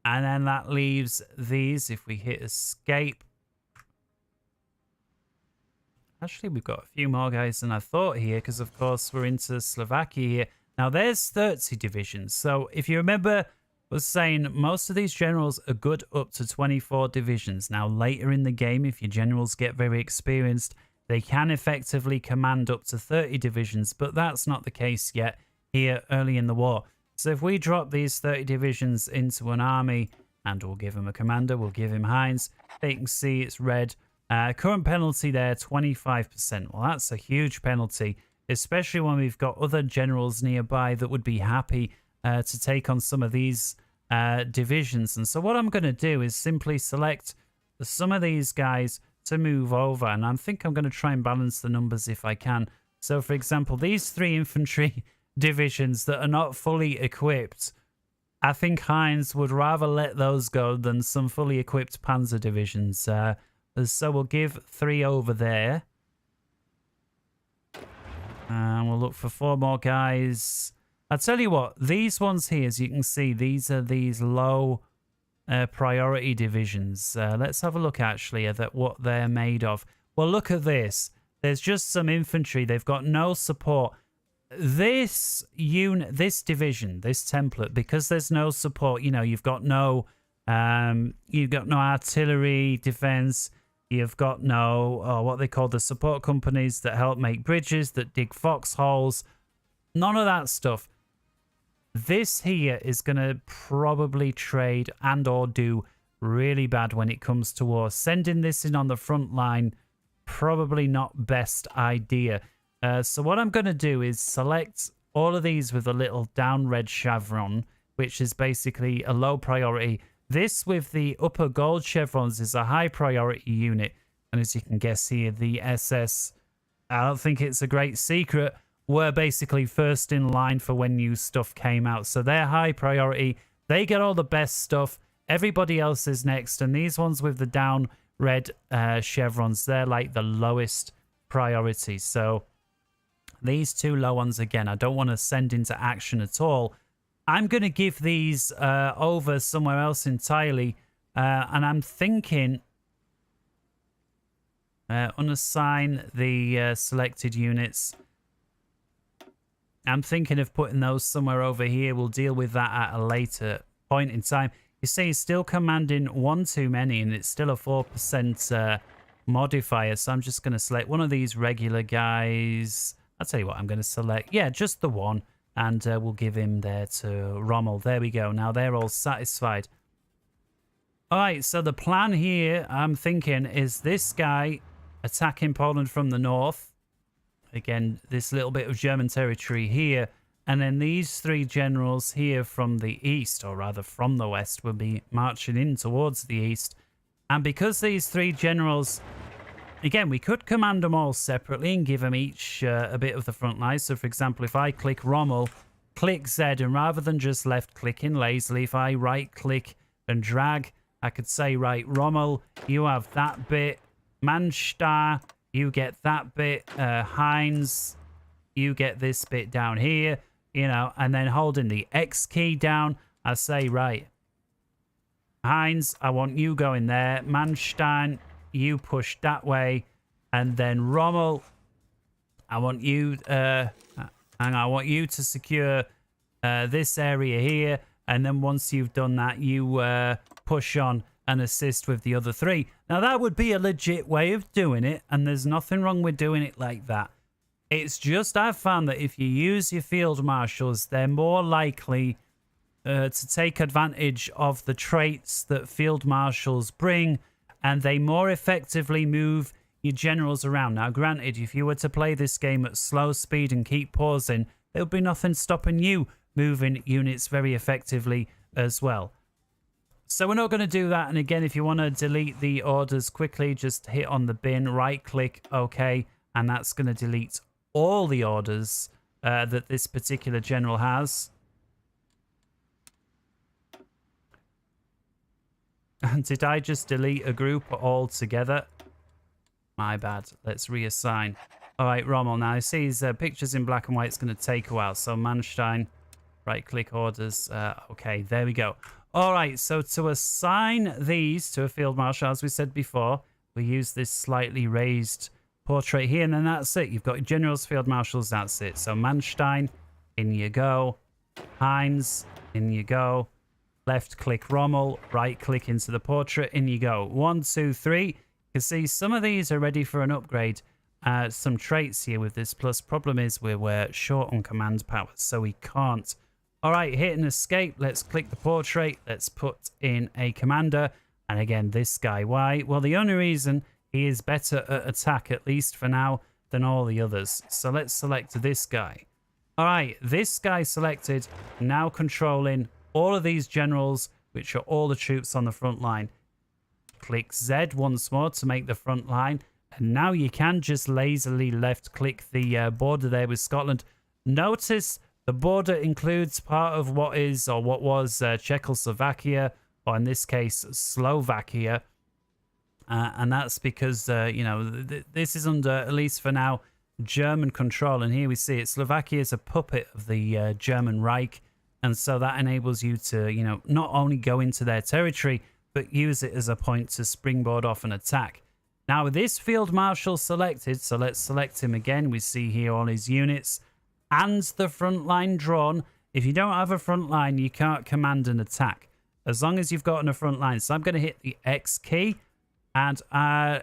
And then that leaves these, if we hit escape. Actually, we've got a few more guys than I thought here, because of course we're into Slovakia here. Now there's 30 divisions. So if you remember, I was saying most of these generals are good up to 24 divisions. Now later in the game, if your generals get very experienced, they can effectively command up to 30 divisions, but that's not the case yet here early in the war. So if we drop these 30 divisions into an army, and we'll give him a commander, we'll give him Heinz, you can see it's red. Current penalty there, 25%. Well, that's a huge penalty, especially when we've got other generals nearby that would be happy to take on some of these divisions. And so what I'm going to do is simply select some of these guys to move over, and I think I'm going to try and balance the numbers if I can. So for example, these 3 infantry divisions that are not fully equipped, I think Heinz would rather let those go than some fully equipped panzer divisions. So we'll give 3 over there, and we'll look for 4 more guys. I'll tell you what, these ones here, as you can see, these are these low priority divisions. Let's have a look actually at what they're made of. Well, look at this. There's just some infantry. They've got no support. This unit, this division, this template, because there's no support, you know, you've got no artillery defense. You've got no what they call the support companies that help make bridges, that dig foxholes. None of that stuff. This here is going to probably trade and or do really bad when it comes to war. Sending this in on the front line, probably not best idea. So what I'm going to do is select all of these with a little down red chevron, which is basically a low priority. This with the upper gold chevrons is a high priority unit. And as you can guess here, the SS, I don't think it's a great secret, were basically first in line for when new stuff came out. So they're high priority. They get all the best stuff. Everybody else is next. And these ones with the down red chevrons, they're like the lowest priority. So these 2 low ones, again, I don't want to send into action at all. I'm going to give these over somewhere else entirely. And I'm thinking unassign the selected units. I'm thinking of putting those somewhere over here. We'll deal with that at a later point in time. You see, it's still commanding 1 too many, and it's still a 4% modifier. So I'm just going to select one of these regular guys. I'll tell you what, I'm going to select, yeah, just the one. And we'll give him there to Rommel. There we go. Now they're all satisfied. All right, so the plan here, I'm thinking, is this guy attacking Poland from the north. Again, this little bit of German territory here. And then these three generals here from the east, or rather from the west, will be marching in towards the east. And because these three generals, again, we could command them all separately and give them each a bit of the front line. So, for example, if I click Rommel, click Z, and rather than just left-clicking lazily, if I right-click and drag, I could say, right, Rommel, you have that bit. Manstein, you get that bit. Heinz, you get this bit down here. You know, and then holding the X key down, I say, right, Heinz, I want you going there. Manstein, you push that way. And then Rommel, I want you, and I want you to secure this area here. And then once you've done that, you push on and assist with the other three. Now, that would be a legit way of doing it, and there's nothing wrong with doing it like that. It's just I've found that if you use your field marshals, they're more likely to take advantage of the traits that field marshals bring, and they more effectively move your generals around. Now, granted, if you were to play this game at slow speed and keep pausing, there'll be nothing stopping you moving units very effectively as well. So we're not going to do that. And again, if you want to delete the orders quickly, just hit on the bin, right click, OK, and that's going to delete all the orders that this particular general has. And did I just delete a group altogether? My bad. Let's reassign. All right, Rommel. Now, I see his pictures in black and white. It's going to take a while. So, Manstein, right-click orders. Okay, there we go. All right, so to assign these to a field marshal, as we said before, we use this slightly raised portrait here, and then that's it. You've got your generals, field marshals, that's it. So Manstein, in you go. Heinz, in you go. Left click Rommel, right click into the portrait, in you go. 1, 2, 3. You can see some of these are ready for an upgrade. Some traits here with this plus. Problem is we're short on command power, so we can't. All right, hit and escape. Let's click the portrait. Let's put in a commander. And again, this guy. Why? Well, the only reason he is better at attack, at least for now, than all the others. So let's select this guy. All right, this guy selected, now controlling all of these generals, which are all the troops on the front line. Click Z once more to make the front line. And now you can just lazily left click the border there with Scotland. Notice the border includes part of what is, or what was, Czechoslovakia, or in this case, Slovakia. And that's because, you know, this is under, at least for now, German control. And here we see it. Slovakia is a puppet of the German Reich. And so that enables you to, you know, not only go into their territory, but use it as a point to springboard off an attack. Now, with this field marshal selected, so let's select him again. We see here all his units and the front line drawn. If you don't have a front line, you can't command an attack, as long as you've got a front line. So I'm going to hit the X key. And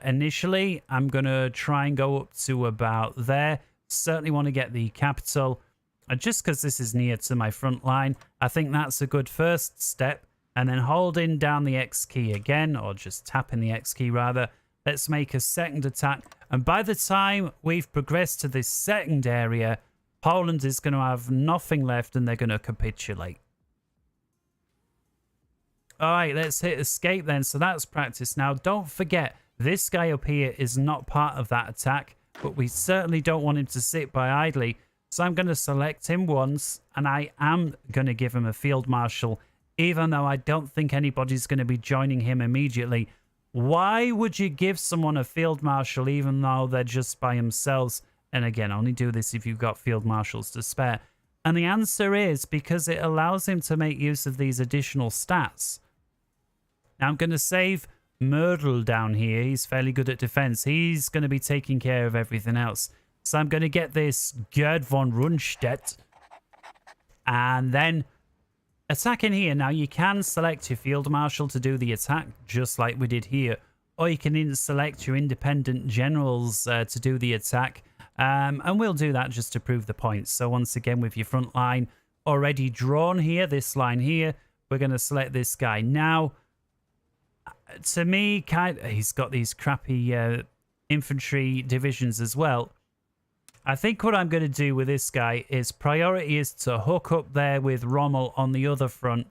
initially, I'm going to try and go up to about there. Certainly want to get the capital. Just because this is near to my front line, I think that's a good first step. And then holding down the X key again, or just tapping the X key rather, let's make a second attack. And by the time we've progressed to this second area, Poland is going to have nothing left and they're going to capitulate. All right, let's hit escape then. So that's practice. Now, don't forget, this guy up here is not part of that attack, but we certainly don't want him to sit by idly. So I'm going to select him once, and I am going to give him a field marshal, even though I don't think anybody's going to be joining him immediately. Why would you give someone a field marshal even though they're just by themselves? And again, only do this if you've got field marshals to spare. And the answer is because it allows him to make use of these additional stats. Now I'm going to save Mödel down here. He's fairly good at defense. He's going to be taking care of everything else. So I'm going to get this Gerd von Rundstedt. And then attacking here. Now you can select your field marshal to do the attack, just like we did here. Or you can select your independent generals to do the attack. And we'll do that just to prove the point. So once again, with your front line already drawn here, this line here, we're going to select this guy. Now, to me, he's got these crappy infantry divisions as well. I think what I'm going to do with this guy is priority is to hook up there with Rommel on the other front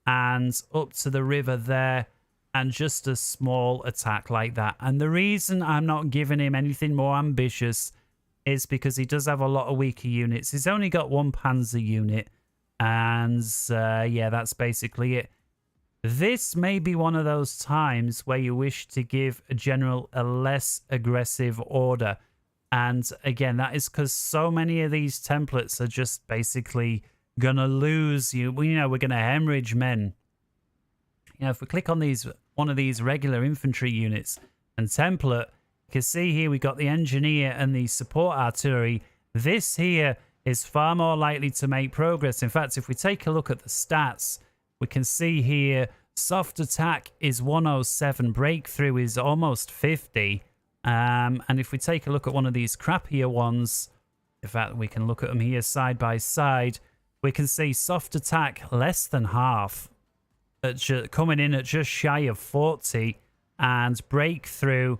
and up to the river there, and just a small attack like that. And the reason I'm not giving him anything more ambitious is because he does have a lot of weaker units. He's only got one Panzer unit, and yeah, that's basically it. This may be one of those times where you wish to give a general a less aggressive order. And again, that is because so many of these templates are just basically going to lose you. You know, we're going to hemorrhage men. You know, if we click on one of these regular infantry units and template, you can see here we got the engineer and the support artillery. This here is far more likely to make progress. In fact, if we take a look at the stats, we can see here soft attack is 107, breakthrough is almost 50. And if we take a look at one of these crappier ones, in fact, we can look at them here side by side, we can see soft attack less than half, coming in at just shy of 40, and breakthrough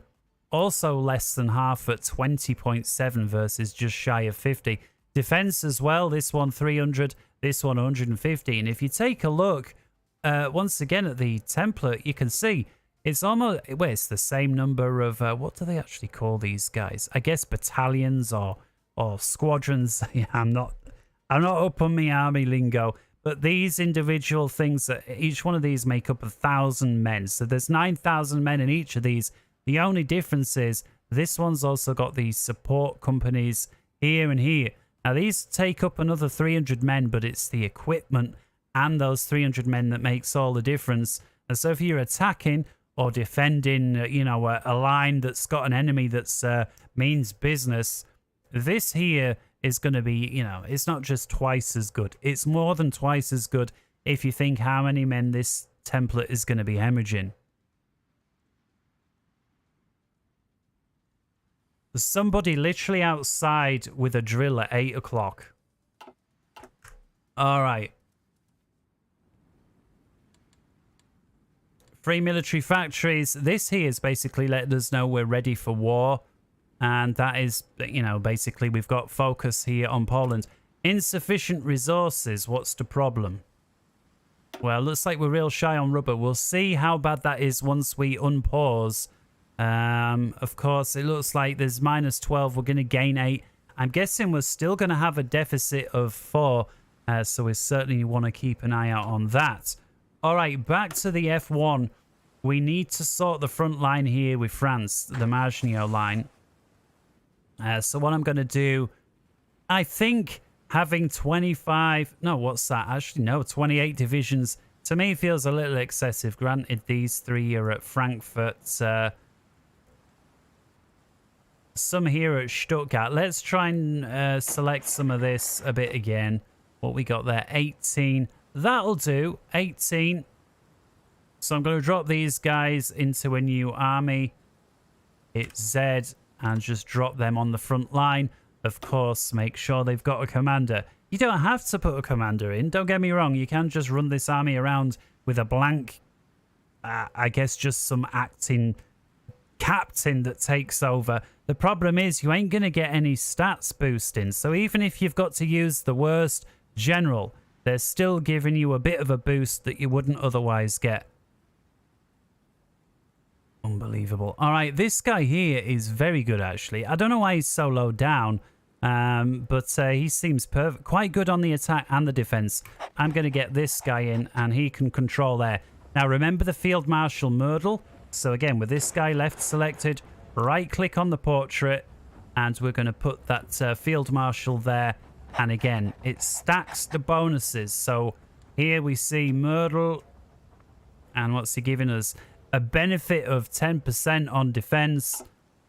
also less than half at 20.7 versus just shy of 50. Defense as well, this one 300, this one 150. And if you take a look once again at the template, you can see it's almost, well, it's the same number of, what do they actually call these guys? I guess battalions or squadrons. Yeah, I'm not up on my army lingo, but these individual things, each one of these make up 1,000 men. So there's 9,000 men in each of these. The only difference is this one's also got these support companies here and here. Now these take up another 300 men, but it's the equipment and those 300 men that makes all the difference. And so if you're attacking or defending, you know, a line that's got an enemy that's means business, this here is going to be, you know, it's not just twice as good. It's more than twice as good if you think how many men this template is going to be hemorrhaging. There's somebody literally outside with a drill at 8 o'clock. All right. Free military factories. This here is basically letting us know we're ready for war. And that is, you know, basically we've got focus here on Poland. Insufficient resources. What's the problem? Well, looks like we're real shy on rubber. We'll see how bad that is once we unpause. Of course, it looks like there's -12. We're going to gain 8. I'm guessing we're still going to have a deficit of 4. So we certainly want to keep an eye out on that. All right, back to the F1. We need to sort the front line here with France, the Maginot line. So what I'm going to do, I think having 25... No, what's that? Actually, no, 28 divisions. To me, feels a little excessive. Granted, these 3 are at Frankfurt. Some here at Stuttgart. Let's try and select some of this a bit again. What we got there, 18. That'll do, 18. So I'm going to drop these guys into a new army. Hit Z and just drop them on the front line. Of course, make sure they've got a commander. You don't have to put a commander in. Don't get me wrong. You can just run this army around with a blank, I guess just some acting captain that takes over. The problem is you ain't going to get any stats boosting. So even if you've got to use the worst general, they're still giving you a bit of a boost that you wouldn't otherwise get. Unbelievable. All right, this guy here is very good, actually. I don't know why he's so low down, but he seems perfect. Quite good on the attack and the defense. I'm going to get this guy in, and he can control there. Now, remember the Field Marshal Merdl? So again, with this guy left selected, right-click on the portrait, and we're going to put that Field Marshal there. And again, it stacks the bonuses. So here we see Merdl, and what's he giving us? A benefit of 10% on defense.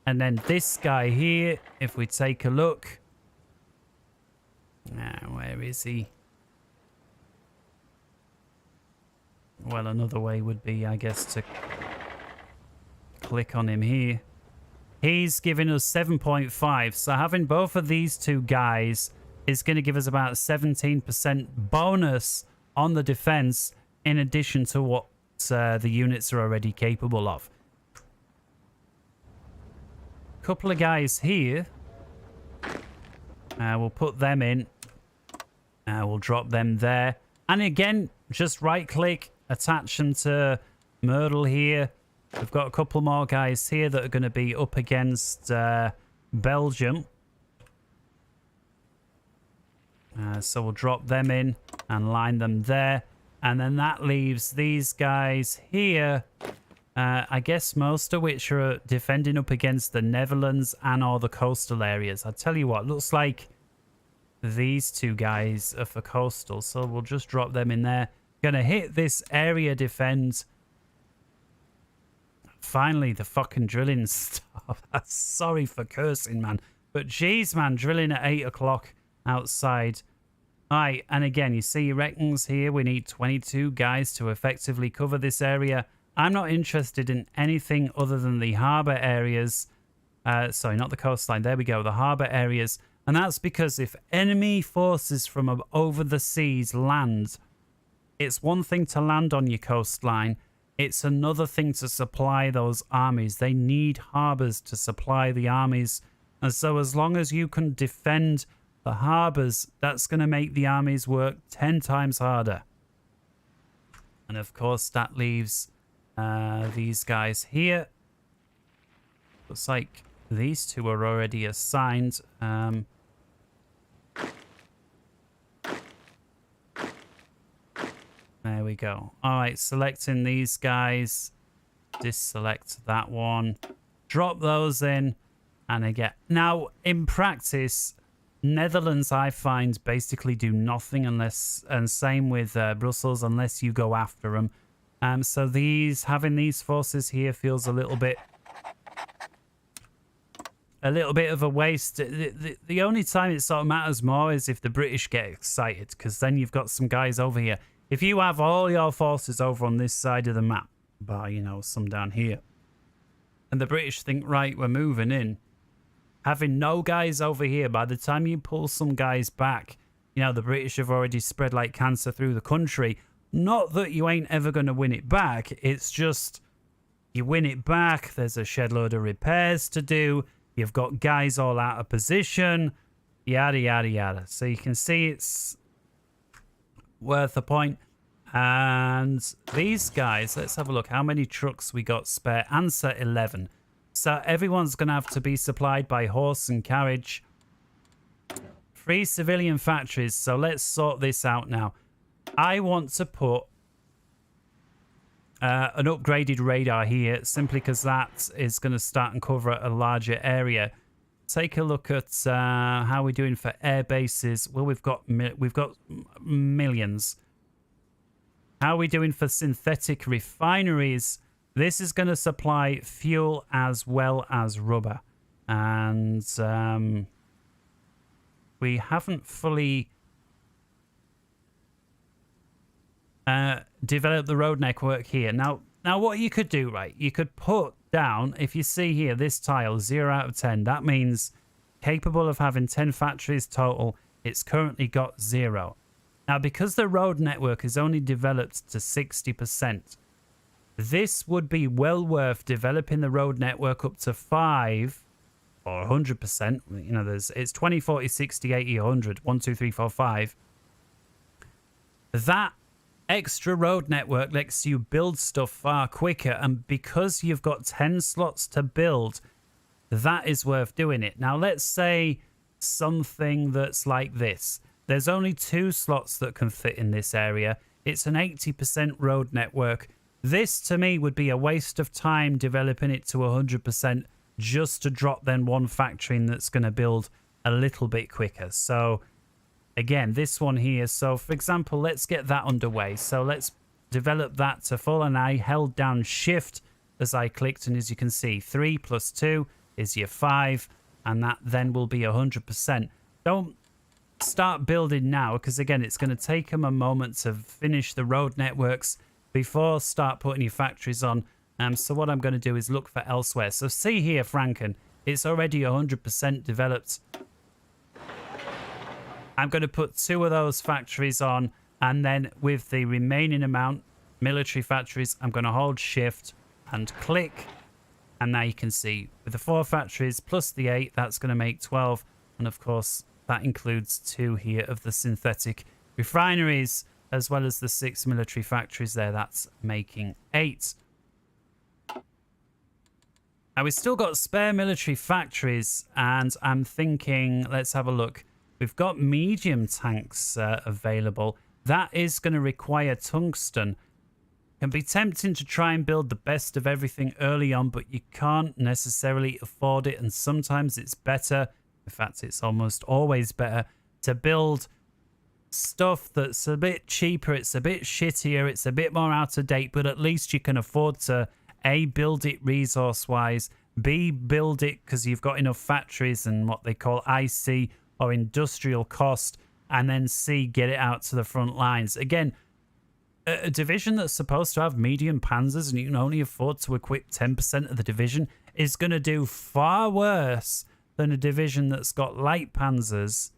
And then this guy here, if we take a look. Where is he? Well, another way would be, I guess, to click on him here. He's giving us 7.5. So having both of these two guys is going to give us about 17% bonus on the defense, in addition to what the units are already capable of. couple of guys here. We'll put them in. We'll drop them there. And again, just right-click, attach them to Myrtle here. We've got a couple more guys here that are going to be up against Belgium. So we'll drop them in and line them there. And then that leaves these guys here. I guess most of which are defending up against the Netherlands and all the coastal areas. I'll tell you what, looks like these two guys are for coastal. So we'll just drop them in there. Gonna hit this area defend. Finally, the fucking drilling stuff. Sorry for cursing, man. But geez, man, drilling at 8 o'clock outside. Alright, and again, you see, he reckons here we need 22 guys to effectively cover this area. I'm not interested in anything other than the harbour areas. Sorry, not the coastline. There we go, the harbour areas. And that's because if enemy forces from over the seas land, it's one thing to land on your coastline. It's another thing to supply those armies. They need harbours to supply the armies. And so as long as you can defend the harbours, that's going to make the armies work 10 times harder. And of course, that leaves these guys here. Looks like these two are already assigned. There we go. All right, selecting these guys. Deselect that one. Drop those in. And again, now in practice, Netherlands, I find, basically do nothing unless, and same with Brussels, unless you go after them. So having these forces here feels a little bit of a waste. The only time it sort of matters more is if the British get excited, because then you've got some guys over here. If you have all your forces over on this side of the map, bar, you know, some down here, and the British think, right, we're moving in, having no guys over here, by the time you pull some guys back, you know, the British have already spread like cancer through the country. Not that you ain't ever going to win it back. It's just you win it back. There's a shed load of repairs to do. You've got guys all out of position. Yada, yada, yada. So you can see it's worth a point. And these guys, let's have a look. How many trucks we got spare? Answer 11. So everyone's going to have to be supplied by horse and carriage. 3 civilian factories. So let's sort this out now. I want to put an upgraded radar here, simply because that is going to start and cover a larger area. Take a look at how we're doing for air bases. Well, we've got millions. How are we doing for synthetic refineries? This is going to supply fuel as well as rubber. And we haven't fully developed the road network here. Now what you could do, right? You could put down, if you see here, this tile, 0 out of 10. That means capable of having 10 factories total. It's currently got 0. Now, because the road network is only developed to 60%, this would be well worth developing the road network up to 5 or 100%. You know, it's 20, 40, 60, 80, 100, 1, 2, 3, 4, 5. That extra road network lets you build stuff far quicker, and because you've got 10 slots to build, that is worth doing it. Now, let's say something that's like this. There's only 2 slots that can fit in this area. It's an 80% road network. This, to me, would be a waste of time developing it to 100% just to drop then one factory in that's going to build a little bit quicker. So, again, this one here. So, for example, let's get that underway. So, let's develop that to full. And I held down Shift as I clicked. And as you can see, 3 plus 2 is your 5. And that then will be 100%. Don't start building now, because again, it's going to take them a moment to finish the road networks before start putting your factories on. So what I'm going to do is look for elsewhere. So see here, Franken, it's already 100% developed. I'm going to put 2 of those factories on, and then with the remaining amount, military factories, I'm going to hold Shift and click, And now you can see with the 4 factories plus the 8, that's going to make 12. And of course, that includes 2 here of the synthetic refineries, as well as the 6 military factories there. That's making 8. Now, we've still got spare military factories, and I'm thinking, let's have a look. We've got medium tanks available. That is going to require tungsten. Can be tempting to try and build the best of everything early on, but you can't necessarily afford it, and sometimes it's better, in fact, it's almost always better, to build stuff that's a bit cheaper, it's a bit shittier, it's a bit more out of date, but at least you can afford to A, build it resource-wise, B, build it because you've got enough factories and what they call IC or industrial cost, and then C, get it out to the front lines. Again, a division that's supposed to have medium panzers and you can only afford to equip 10% of the division is going to do far worse than a division that's got light panzers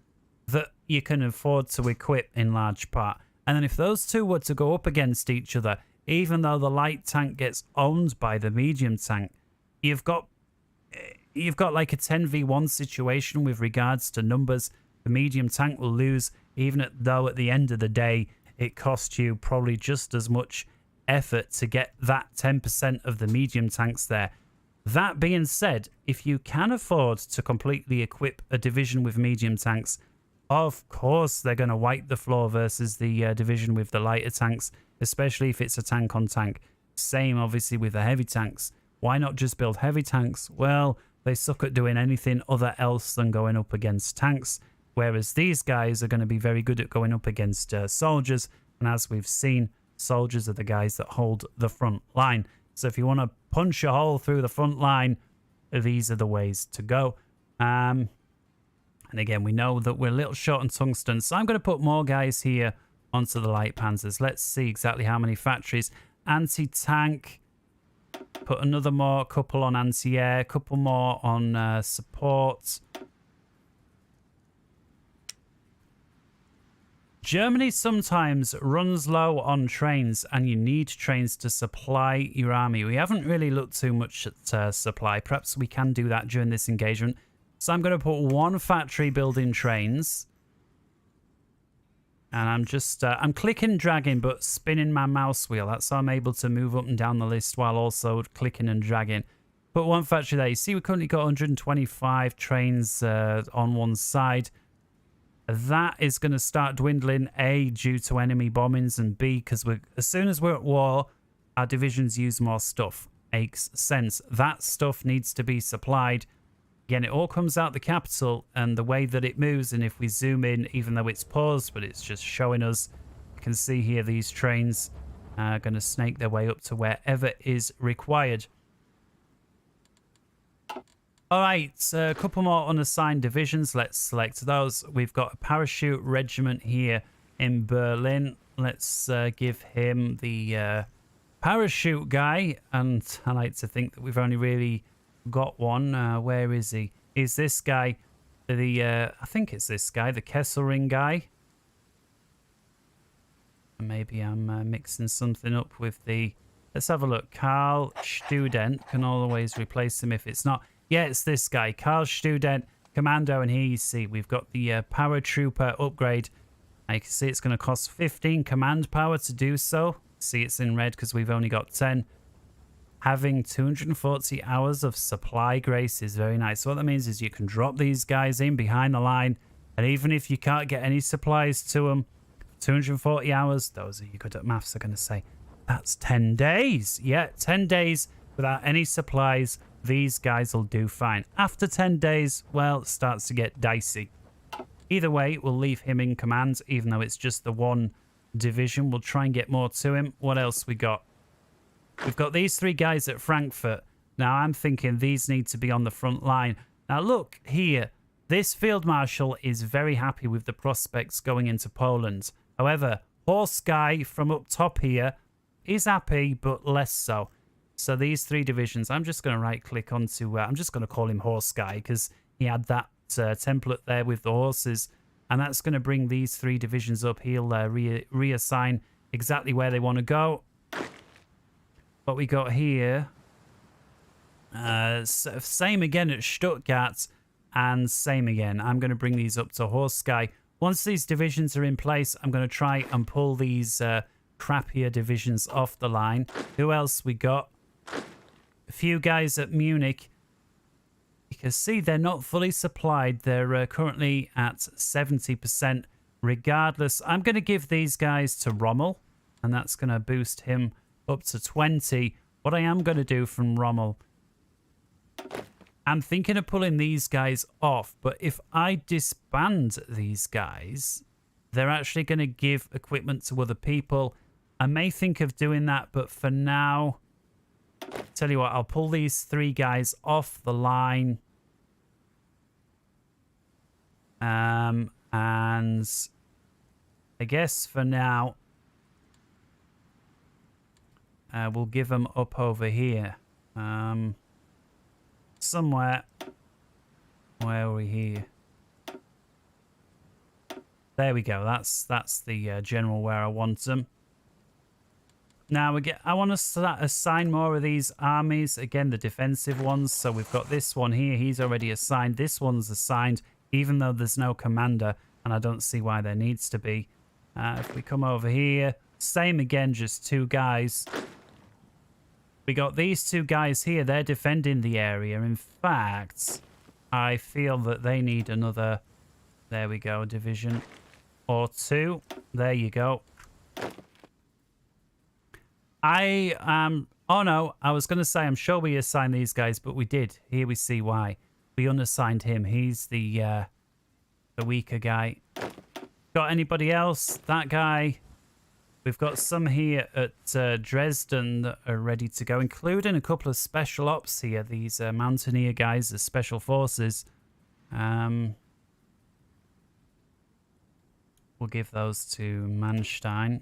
that you can afford to equip in large part. And then if those two were to go up against each other, even though the light tank gets owned by the medium tank, you've got like a 10v1 situation with regards to numbers. The medium tank will lose, even though at the end of the day, it costs you probably just as much effort to get that 10% of the medium tanks there. That being said, if you can afford to completely equip a division with medium tanks, of course they're going to wipe the floor versus the division with the lighter tanks, especially if it's a tank on tank. Same obviously with the heavy tanks. Why not just build heavy tanks? Well, they suck at doing anything other else than going up against tanks, whereas these guys are going to be very good at going up against soldiers. And as we've seen, soldiers are the guys that hold the front line. So if you want to punch a hole through the front line, these are the ways to go. And again, we know that we're a little short on tungsten, so I'm going to put more guys here onto the light panzers. Let's see exactly how many factories. Anti-tank, put another couple on anti-air, couple more on support. Germany sometimes runs low on trains, and you need trains to supply your army. We haven't really looked too much at supply. Perhaps we can do that during this engagement. So I'm going to put 1 factory building trains. And I'm just, I'm clicking and dragging, but spinning my mouse wheel. That's how I'm able to move up and down the list while also clicking and dragging. Put 1 factory there. You see, we've currently got 125 trains on one side. That is going to start dwindling, A, due to enemy bombings, and B, because as soon as we're at war, our divisions use more stuff. Makes sense. That stuff needs to be supplied. Again, it all comes out the capital and the way that it moves, and if we zoom in, even though it's paused, but it's just showing us, you can see here these trains are going to snake their way up to wherever is required. All right, a couple more unassigned divisions. Let's select those. We've got a parachute regiment here in Berlin. Let's give him the parachute guy. And I like to think that we've only really got one. Where is he? Is this guy I think it's this guy, the Kesselring guy. Maybe I'm mixing something up with the... Let's have a look. Karl Student. Can always replace him if it's not. Yeah, it's this guy, Karl Student, Commando, and here you see we've got the paratrooper upgrade. You can see it's going to cost 15 command power to do so. See, it's in red because we've only got 10. Having 240 hours of supply grace is very nice. So what that means is you can drop these guys in behind the line, and even if you can't get any supplies to them, 240 hours, those of you good at maths are going to say, that's 10 days. Yeah, 10 days without any supplies. These guys will do fine. After 10 days, well, it starts to get dicey. Either way, we'll leave him in command, even though it's just the 1 division. We'll try and get more to him. What else we got? We've got these 3 guys at Frankfurt. Now, I'm thinking these need to be on the front line. Now, look here. This field marshal is very happy with the prospects going into Poland. However, Horse Guy from up top here is happy, but less so. So these 3 divisions, I'm just going to right-click onto... I'm just going to call him Horse Guy because he had that template there with the horses. And that's going to bring these 3 divisions up. He'll reassign exactly where they want to go. What we got here... Same again at Stuttgart, and same again. I'm going to bring these up to Horskei. Once these divisions are in place, I'm going to try and pull these crappier divisions off the line. Who else we got? A few guys at Munich. You can see they're not fully supplied. They're currently at 70%. Regardless, I'm going to give these guys to Rommel, and that's going to boost him up to 20. What I am going to do from Rommel, I'm thinking of pulling these guys off, but if I disband these guys, they're actually going to give equipment to other people. I may think of doing that, but for now, tell you what, I'll pull these 3 guys off the line. And I guess for now, we'll give them up over here. Somewhere. Where are we here? There we go. That's the general where I want them. Now I want to assign more of these armies. Again, the defensive ones. So we've got this one here. He's already assigned. This one's assigned, even though there's no commander, and I don't see why there needs to be. If we come over here, same again, just 2 guys. We got these 2 guys here. They're defending the area. In fact, I feel that they need another, there we go, division or 2. There you go. Oh no, I was going to say, I'm sure we assigned these guys, but we did. Here we see why. We unassigned him. He's the weaker guy. Got anybody else? That guy. We've got some here at Dresden that are ready to go, including a couple of special ops here. These Mountaineer guys, the special forces. We'll give those to Manstein.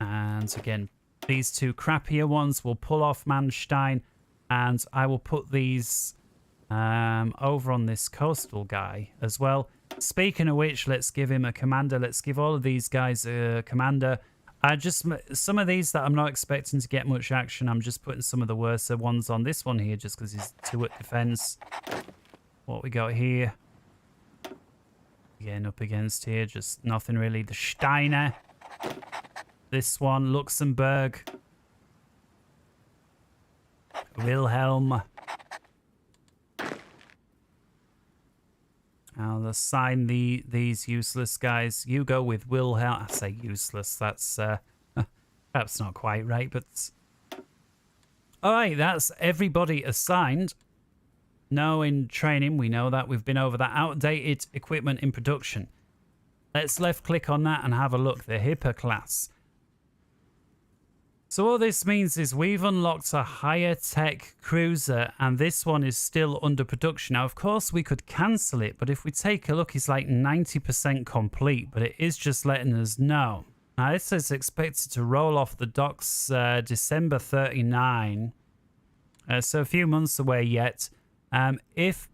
And again, these 2 crappier ones will pull off Manstein. And I will put these over on this coastal guy as well. Speaking of which, let's give him a commander. Let's give all of these guys a commander. Some of these that I'm not expecting to get much action, I'm just putting some of the worse ones on. This one here, just because he's 2 at defense. What we got here? Again, up against here, just nothing really. The Steiner. This one, Luxembourg. Wilhelm. I'll assign these useless guys. You go with Wilhelm. I say useless. That's perhaps not quite right, but all right. That's everybody assigned. No, in training, we know that we've been over that. Outdated equipment in production. Let's left click on that and have a look. The Hipper class. So what this means is we've unlocked a higher tech cruiser, and this one is still under production. Now, of course, we could cancel it, but if we take a look, it's like 90% complete, but it is just letting us know. Now, this is expected to roll off the docks December 39, so a few months away yet. If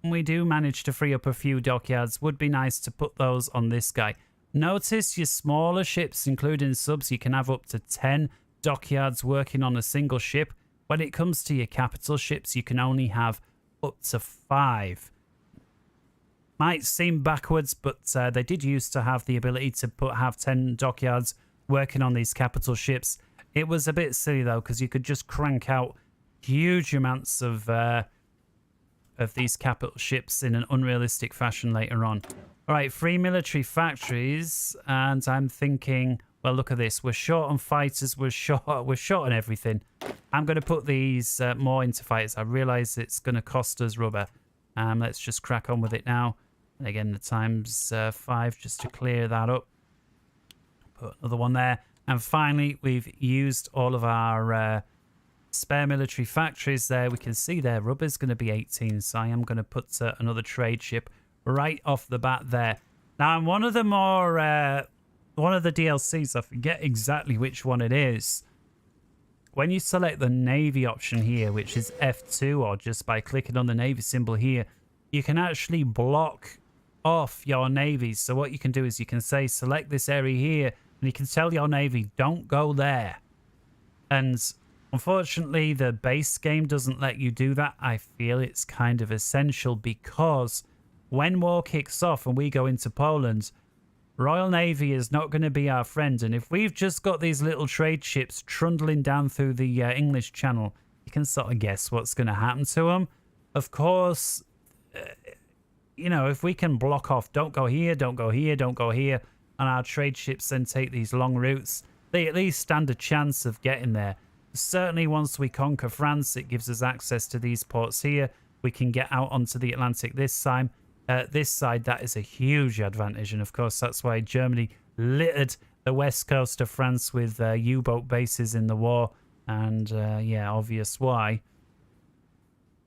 we do manage to free up a few dockyards, would be nice to put those on this guy. Notice your smaller ships, including subs, you can have up to 10 dockyards working on a single ship. When it comes to your capital ships, you can only have up to 5. Might seem backwards, but they did used to have the ability to have 10 dockyards working on these capital ships. It was a bit silly, though, because you could just crank out huge amounts of these capital ships in an unrealistic fashion later on. All right, 3 military factories, and I'm thinking, well, look at this. We're short on fighters. We're short on everything. I'm going to put these more into fighters. I realize it's going to cost us rubber. Let's just crack on with it now. And again, the times 5 just to clear that up. Put another one there. And finally, we've used all of our spare military factories there. We can see there rubber's going to be 18, so I am going to put another trade ship right off the bat there. Now, one of the DLCs, I forget exactly which one it is. When you select the Navy option here, which is F2, or just by clicking on the Navy symbol here, you can actually block off your navies. So what you can do is you can say, select this area here, and you can tell your Navy, don't go there. And Unfortunately, the base game doesn't let you do that. I feel it's kind of essential because when war kicks off and we go into Poland, Royal Navy is not going to be our friend. And if we've just got these little trade ships trundling down through the English Channel, you can sort of guess what's going to happen to them. Of course, you know, if we can block off, don't go here, don't go here, don't go here, and our trade ships then take these long routes, they at least stand a chance of getting there. Certainly once we conquer France, it gives us access to these ports here. We can get out onto the Atlantic this time. This side, that is a huge advantage. And of course, that's why Germany littered the west coast of France with U-boat bases in the war. And yeah, obvious why.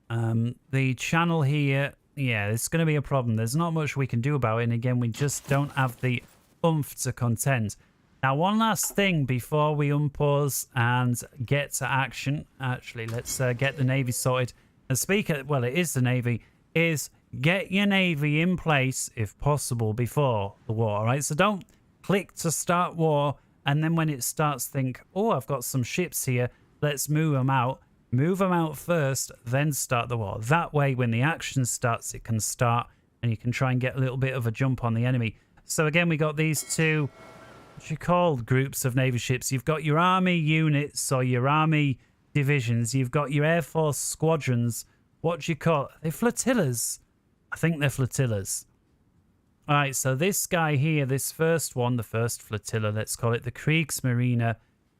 The channel here, yeah, it's going to be a problem. There's not much we can do about it. And again, we just don't have the oomph to contend. Now, one last thing before we unpause and get to action. Actually, let's get the Navy sorted. And well, it is the Navy, is get your Navy in place, if possible, before the war, all right? So don't click to start war, and then when it starts, think, oh, I've got some ships here, let's move them out. Move them out first, then start the war. That way, when the action starts, it can start, and you can try and get a little bit of a jump on the enemy. So again, we got these two, what you call groups of Navy ships. You've got your army units or your army divisions. You've got your Air Force squadrons. What do you call it? Are they flotillas? I think they're flotillas. All right, so this guy here, this first one, the first flotilla, let's call it the Kriegsmarine,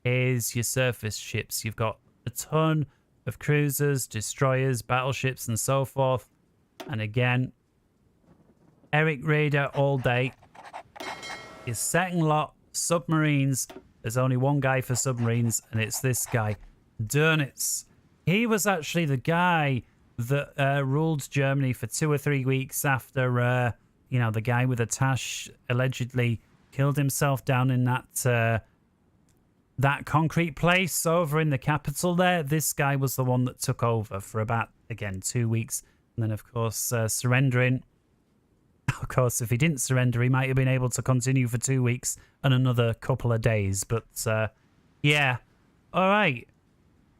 is your surface ships. You've got a ton of cruisers, destroyers, battleships, and so forth. And again, Eric Raider all day. Your second lot, submarines. There's only one guy for submarines, and it's this guy, Dönitz. He was actually the guy that ruled Germany for 2 or 3 weeks after, you know, the guy with a tash allegedly killed himself down in that that concrete place over in the capital there. This guy was the one that took over for about, again, 2 weeks. And then, of course, surrendering. Of course, if he didn't surrender, he might have been able to continue for 2 weeks and another couple of days. But, yeah. All right.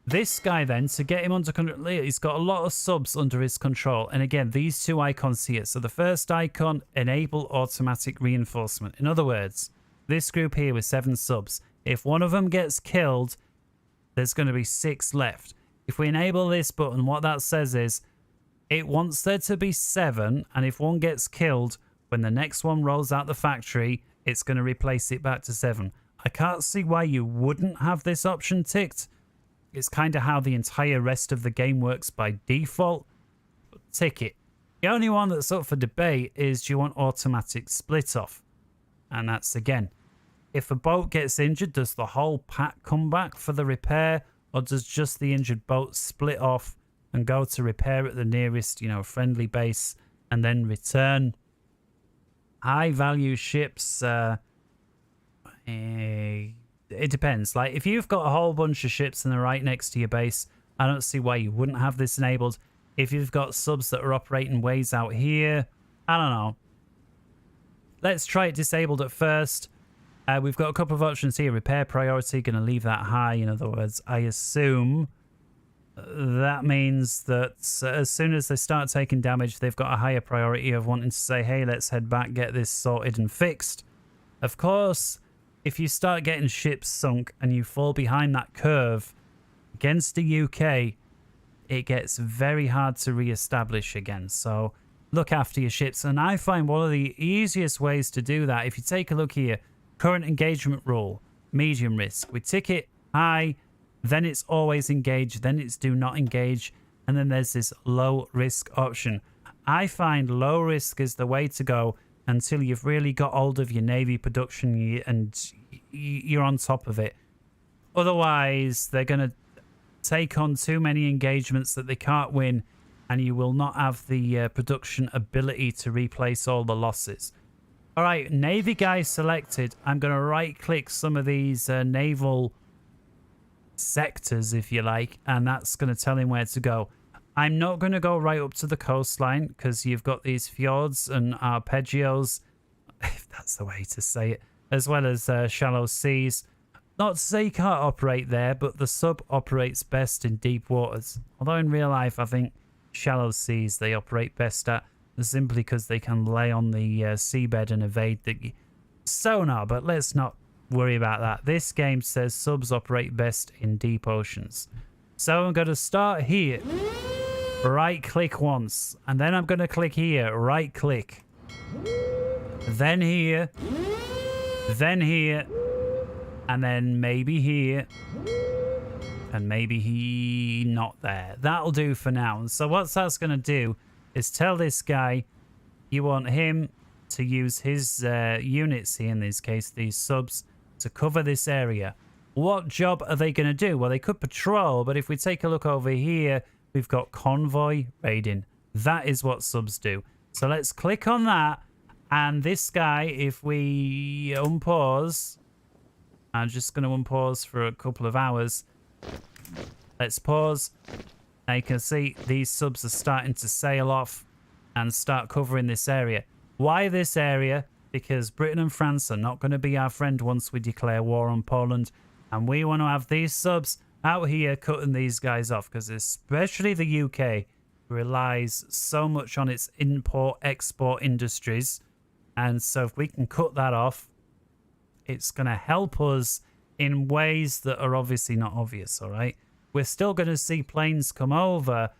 This guy, then, to get him under control, he's got a lot of subs under his control. And again, these two icons here. So the first icon, enable automatic reinforcement. In other words, this group here with 7 subs. If one of them gets killed, there's going to be 6 left. If we enable this button, what that says is, it wants there to be 7, and if one gets killed, when the next one rolls out the factory, it's going to replace it back to 7. I can't see why you wouldn't have this option ticked. It's kind of how the entire rest of the game works by default. But tick it. The only one that's up for debate is, do you want automatic split off? And that's, again, if a boat gets injured, does the whole pack come back for the repair, or does just the injured boat split off and go to repair at the nearest, you know, friendly base and then return? High value ships, it depends. Like, if you've got a whole bunch of ships and they're right next to your base, I don't see why you wouldn't have this enabled. If you've got subs that are operating ways out here, I don't know. Let's try it disabled at first. We've got a couple of options here. Repair priority, going to leave that high. In other words, I assume that means that as soon as they start taking damage, they've got a higher priority of wanting to say, hey, let's head back, get this sorted and fixed. Of course, if you start getting ships sunk and you fall behind that curve against the UK, it gets very hard to re-establish again. So look after your ships. And I find one of the easiest ways to do that, if you take a look here, current engagement rule, medium risk. We tick it high, then it's always engaged, then it's do not engage, and then there's this low risk option. I find low risk is the way to go until you've really got hold of your Navy production and you're on top of it. Otherwise, they're going to take on too many engagements that they can't win, and you will not have the production ability to replace all the losses. All right, Navy guy selected. I'm going to right-click some of these naval sectors, if you like, and that's going to tell him where to go. I'm not going to go right up to the coastline because you've got these fjords and arpeggios, if that's the way to say it, as well as shallow seas. Not to say you can't operate there, but the sub operates best in deep waters. Although in real life, I think shallow seas they operate best at, simply because they can lay on the seabed and evade the sonar. But let's not worry about that. This game says subs operate best in deep oceans. So I'm going to start here. Right click once. And then I'm going to click here. Right click. Then here. Then here. And then maybe here. And maybe not there. That'll do for now. And so what that's going to do is tell this guy you want him to use his units here, in this case, these subs, to cover this area. What job are they going to do? Well, they could patrol, but if we take a look over here, we've got convoy raiding. That is what subs do. So let's click on that. And this guy, if we unpause, I'm just going to unpause for a couple of hours. Let's pause. Now you can see these subs are starting to sail off and start covering this area. Why this area? Because Britain and France are not going to be our friend once we declare war on Poland. And we want to have these subs out here cutting these guys off, because especially the UK relies so much on its import-export industries. And so if we can cut that off, it's going to help us in ways that are obviously not obvious, all right? We're still going to see planes come over,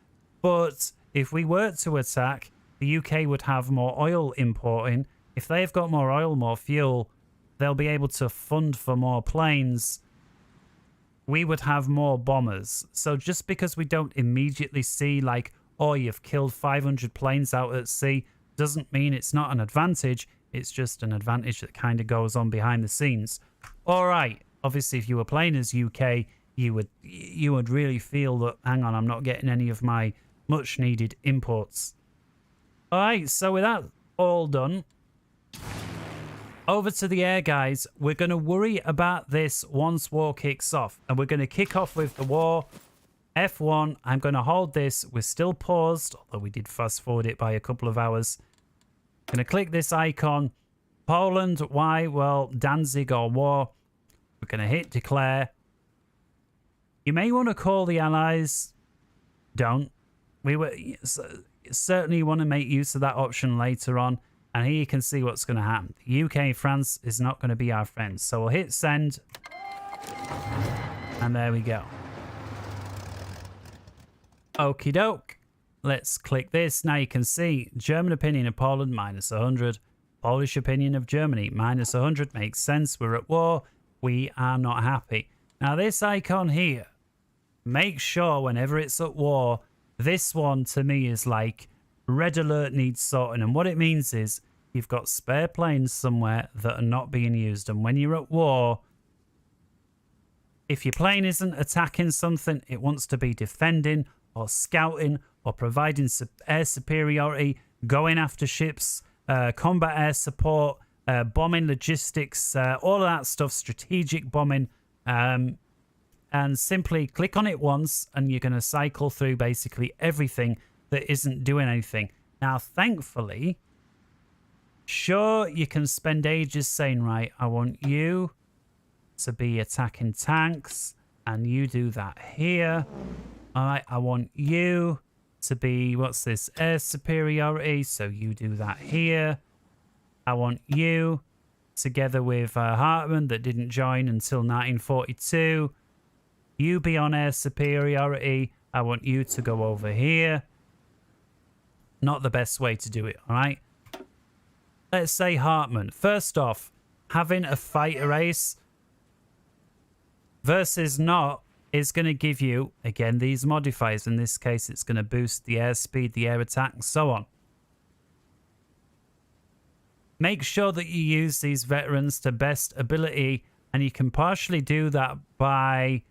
but if we were to attack, the UK would have more oil importing. If they've got more oil, more fuel, they'll be able to fund for more planes. We would have more bombers. So just because we don't immediately see like, oh, you've killed 500 planes out at sea, doesn't mean it's not an advantage. It's just an advantage that kind of goes on behind the scenes. All right. Obviously, if you were playing as UK, you would really feel that, hang on, I'm not getting any of my much needed imports. All right. So with that all done, over to the air, guys. We're going to worry about this once war kicks off. And we're going to kick off with the war. F1. I'm going to hold this. We're still paused, although we did fast forward it by a couple of hours. I'm going to click this icon. Poland. Why? Well, Danzig or war. We're going to hit declare. You may want to call the allies. Don't. We were certainly want to make use of that option later on. And here you can see what's going to happen. The UK and France is not going to be our friends. So we'll hit send. And there we go. Okie doke. Let's click this. Now you can see German opinion of Poland minus 100. Polish opinion of Germany minus 100. Makes sense. We're at war. We are not happy. Now this icon here, make sure whenever it's at war, this one to me is like red alert needs sorting. And what it means is you've got spare planes somewhere that are not being used. And when you're at war, if your plane isn't attacking something, it wants to be defending or scouting or providing air superiority, going after ships, combat air support, bombing logistics, all of that stuff, strategic bombing. And simply click on it once and you're going to cycle through basically everything that isn't doing anything. Now, thankfully, sure, you can spend ages saying, right, I want you to be attacking tanks and you do that here. All right, I want you to be, what's this, air superiority, so you do that here. I want you, together with Hartmann, that didn't join until 1942, you be on air superiority. I want you to go over here. Not the best way to do it, all right? Let's say Hartmann. First off, having a fighter race versus not is going to give you, again, these modifiers. In this case, it's going to boost the airspeed, the air attack, and so on. Make sure that you use these veterans to best ability, and you can partially do that by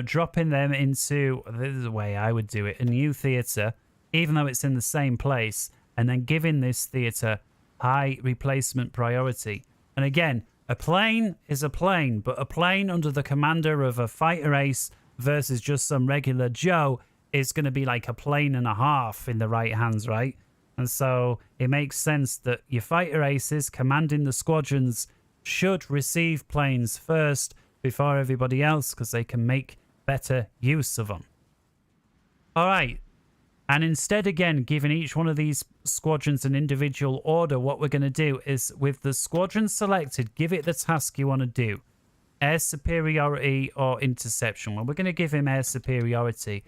dropping them into, this is the way I would do it, a new theatre, even though it's in the same place, and then giving this theatre high replacement priority. And again, a plane is a plane, but a plane under the commander of a fighter ace versus just some regular Joe is going to be like a plane and a half in the right hands, right? And so it makes sense that your fighter aces commanding the squadrons should receive planes first before everybody else because they can make better use of them. All right. And instead, again, giving each one of these squadrons an individual order, what we're going to do is with the squadron selected, give it the task you want to do. Air superiority or interception. Well, we're going to give him air superiority.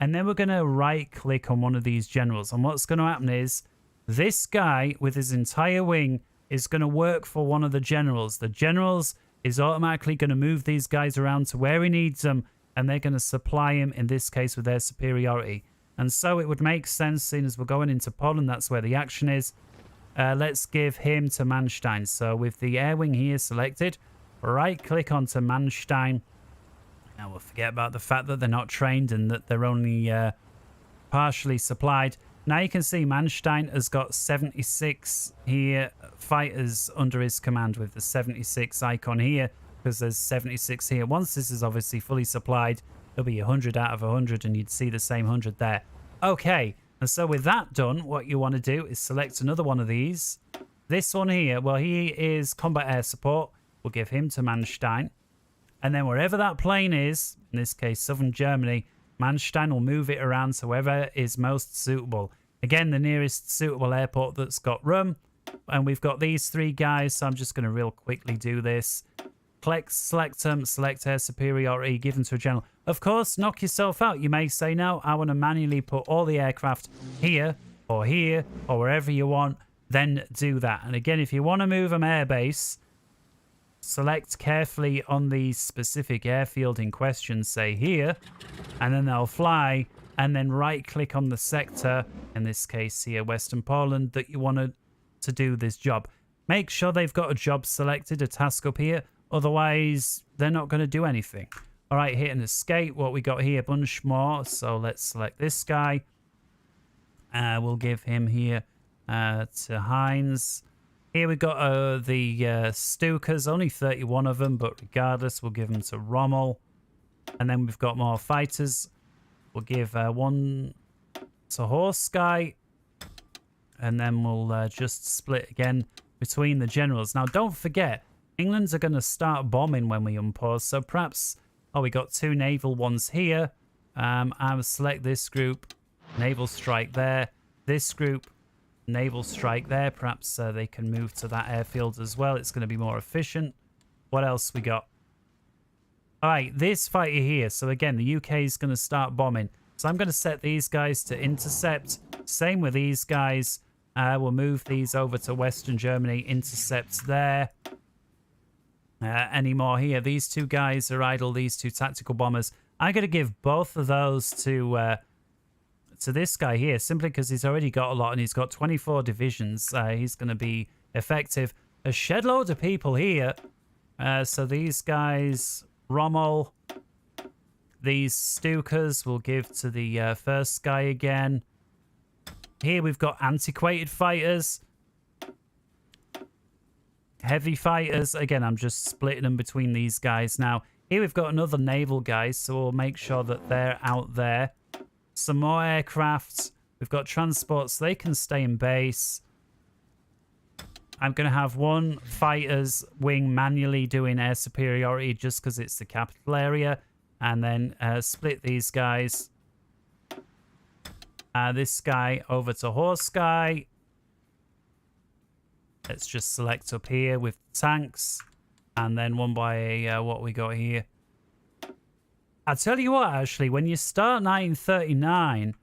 And then we're going to right click on one of these generals. And what's going to happen is this guy with his entire wing is going to work for one of the generals. The generals is automatically going to move these guys around to where he needs them. And they're going to supply him, in this case, with air superiority. And so it would make sense, seeing as we're going into Poland, that's where the action is. Let's give him to Manstein. So with the air wing here selected, right click onto Manstein. Now we'll forget about the fact that they're not trained and that they're only partially supplied. Now you can see Manstein has got 76 here fighters under his command with the 76 icon here, because there's 76 here. Once this is obviously fully supplied, it'll be 100 out of 100 and you'd see the same 100 there. Okay, and so with that done, what you want to do is select another one of these. This one here, well, he is combat air support. We'll give him to Manstein. And then wherever that plane is, in this case, southern Germany, Manstein will move it around to wherever is most suitable. Again, the nearest suitable airport that's got room. And we've got these three guys, so I'm just going to real quickly do this. Select them, select air superiority, give them to a general. Of course, knock yourself out. You may say, no, I want to manually put all the aircraft here, or wherever you want. Then do that. And again, if you want to move them airbase, select carefully on the specific airfield in question, say here, and then they'll fly, and then right click on the sector, in this case here, Western Poland, that you want to do this job. Make sure they've got a job selected, a task up here, otherwise they're not going to do anything. All right, hit and escape. What we got here, bunch more, so let's select this guy. We'll give him here to Heinz. Here we got the Stukas, only 31 of them, but regardless, we'll give them to Rommel. And then we've got more fighters. We'll give one to Horse Guy. And then we'll just split again between the generals. Now, don't forget, England's are going to start bombing when we unpause. So perhaps, oh, we got two naval ones here. I'll select this group, naval strike there. This group, naval strike there. Perhaps they can move to that airfield as well. It's going to be more efficient. What else we got? All right, this fighter here. So again, the UK is going to start bombing. So I'm going to set these guys to intercept. Same with these guys. We'll move these over to Western Germany. Intercepts there. Any more here? These two guys are idle. These two tactical bombers. I'm going to give both of those to this guy here, simply because he's already got a lot and he's got 24 divisions. He's going to be effective. A shed load of people here. So these guys, Rommel, these Stukas we'll give to the first guy again. Here we've got antiquated fighters. Heavy fighters. Again, I'm just splitting them between these guys now. Here we've got another naval guy, so we'll make sure that they're out there. Some more aircraft. We've got transport, so they can stay in base. I'm going to have one fighter's wing manually doing air superiority just because it's the capital area. And then split these guys. This guy over to Horse Guy. Let's just select up here with tanks. And then one by what we got here. I'll tell you what, actually, when you start 1939,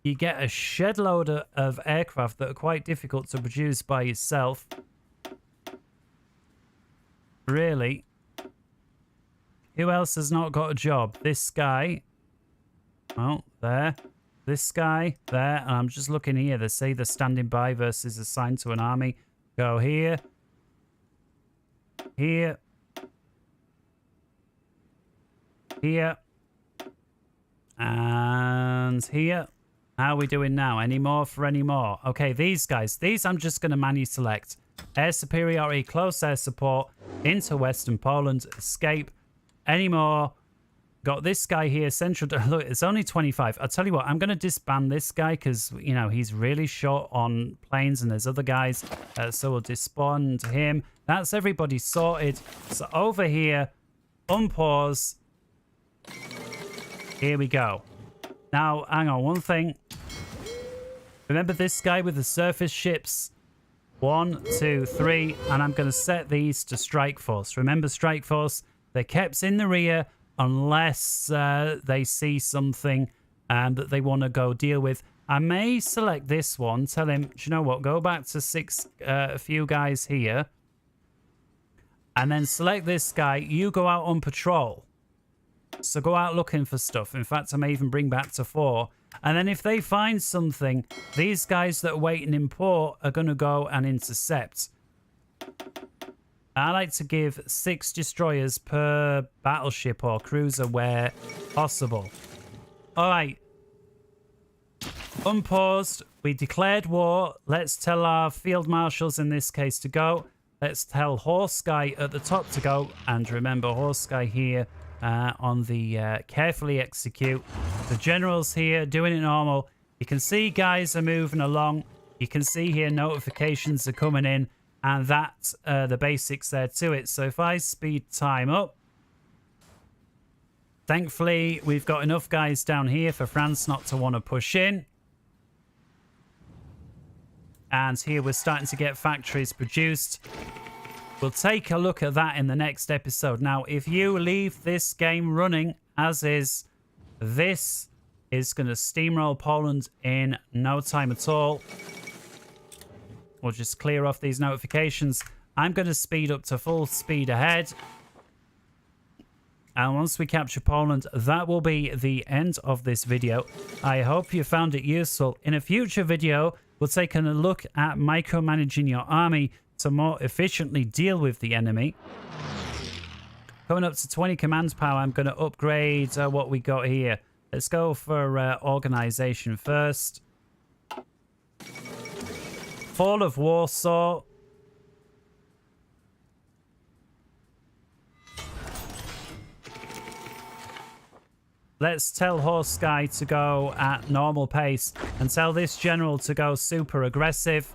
you get a shed load of aircraft that are quite difficult to produce by yourself. Really. Who else has not got a job? This guy. Oh, there. This guy, there. And I'm just looking here. They say they're standing by versus assigned to an army. Go here. Here. Here. And here. How are we doing now? Any more for any more? Okay, these guys. These I'm just going to manually select. Air superiority, close air support, into Western Poland, escape. Any more? Got this guy here, Central. Look, it's only 25. I'll tell you what, I'm going to disband this guy because, you know, he's really short on planes and there's other guys. So we'll disband him. That's everybody sorted. So over here, unpause. Here we go. Now, hang on, one thing. Remember this guy with the surface ships? 1, 2, 3. And I'm going to set these to Strike Force. Remember Strike Force? They're kept in the rear unless they see something that they want to go deal with. I may select this one. Tell him, do you know what? Go back to a few guys here. And then select this guy. You go out on patrol. So go out looking for stuff. In fact, I may even bring back to 4. And then if they find something, these guys that are waiting in port are going to go and intercept. I like to give 6 destroyers per battleship or cruiser where possible. All right. Unpaused. We declared war. Let's tell our field marshals in this case to go. Let's tell Horse Guy at the top to go. And remember, Horse Guy here on the carefully execute. The generals here doing it normal. You can see guys are moving along. You can see here notifications are coming in. And that's the basics there to it. So if I speed time up, thankfully we've got enough guys down here for France not to want to push in. And here we're starting to get factories produced. We'll take a look at that in the next episode. Now, if you leave this game running as is, this is going to steamroll Poland in no time at all. We'll just clear off these notifications. I'm going to speed up to full speed ahead. And once we capture Poland, that will be the end of this video. I hope you found it useful. In a future video, we'll take a look at micromanaging your army to more efficiently deal with the enemy. Coming up to 20 command power, I'm going to upgrade what we got here. Let's go for organization first. Fall of Warsaw. Let's tell Horse Guy to go at normal pace and tell this general to go super aggressive.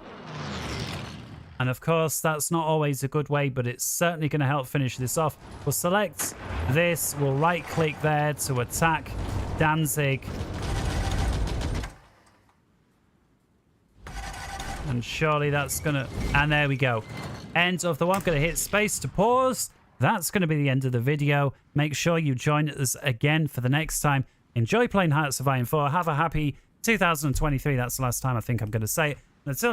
And of course, that's not always a good way, but it's certainly going to help finish this off. We'll select this. We'll right click there to attack Danzig. And surely that's going to... And there we go. End of the one. I'm going to hit space to pause. That's going to be the end of the video. Make sure you join us again for the next time. Enjoy playing Hearts of Iron 4. Have a happy 2023. That's the last time I think I'm going to say it. Until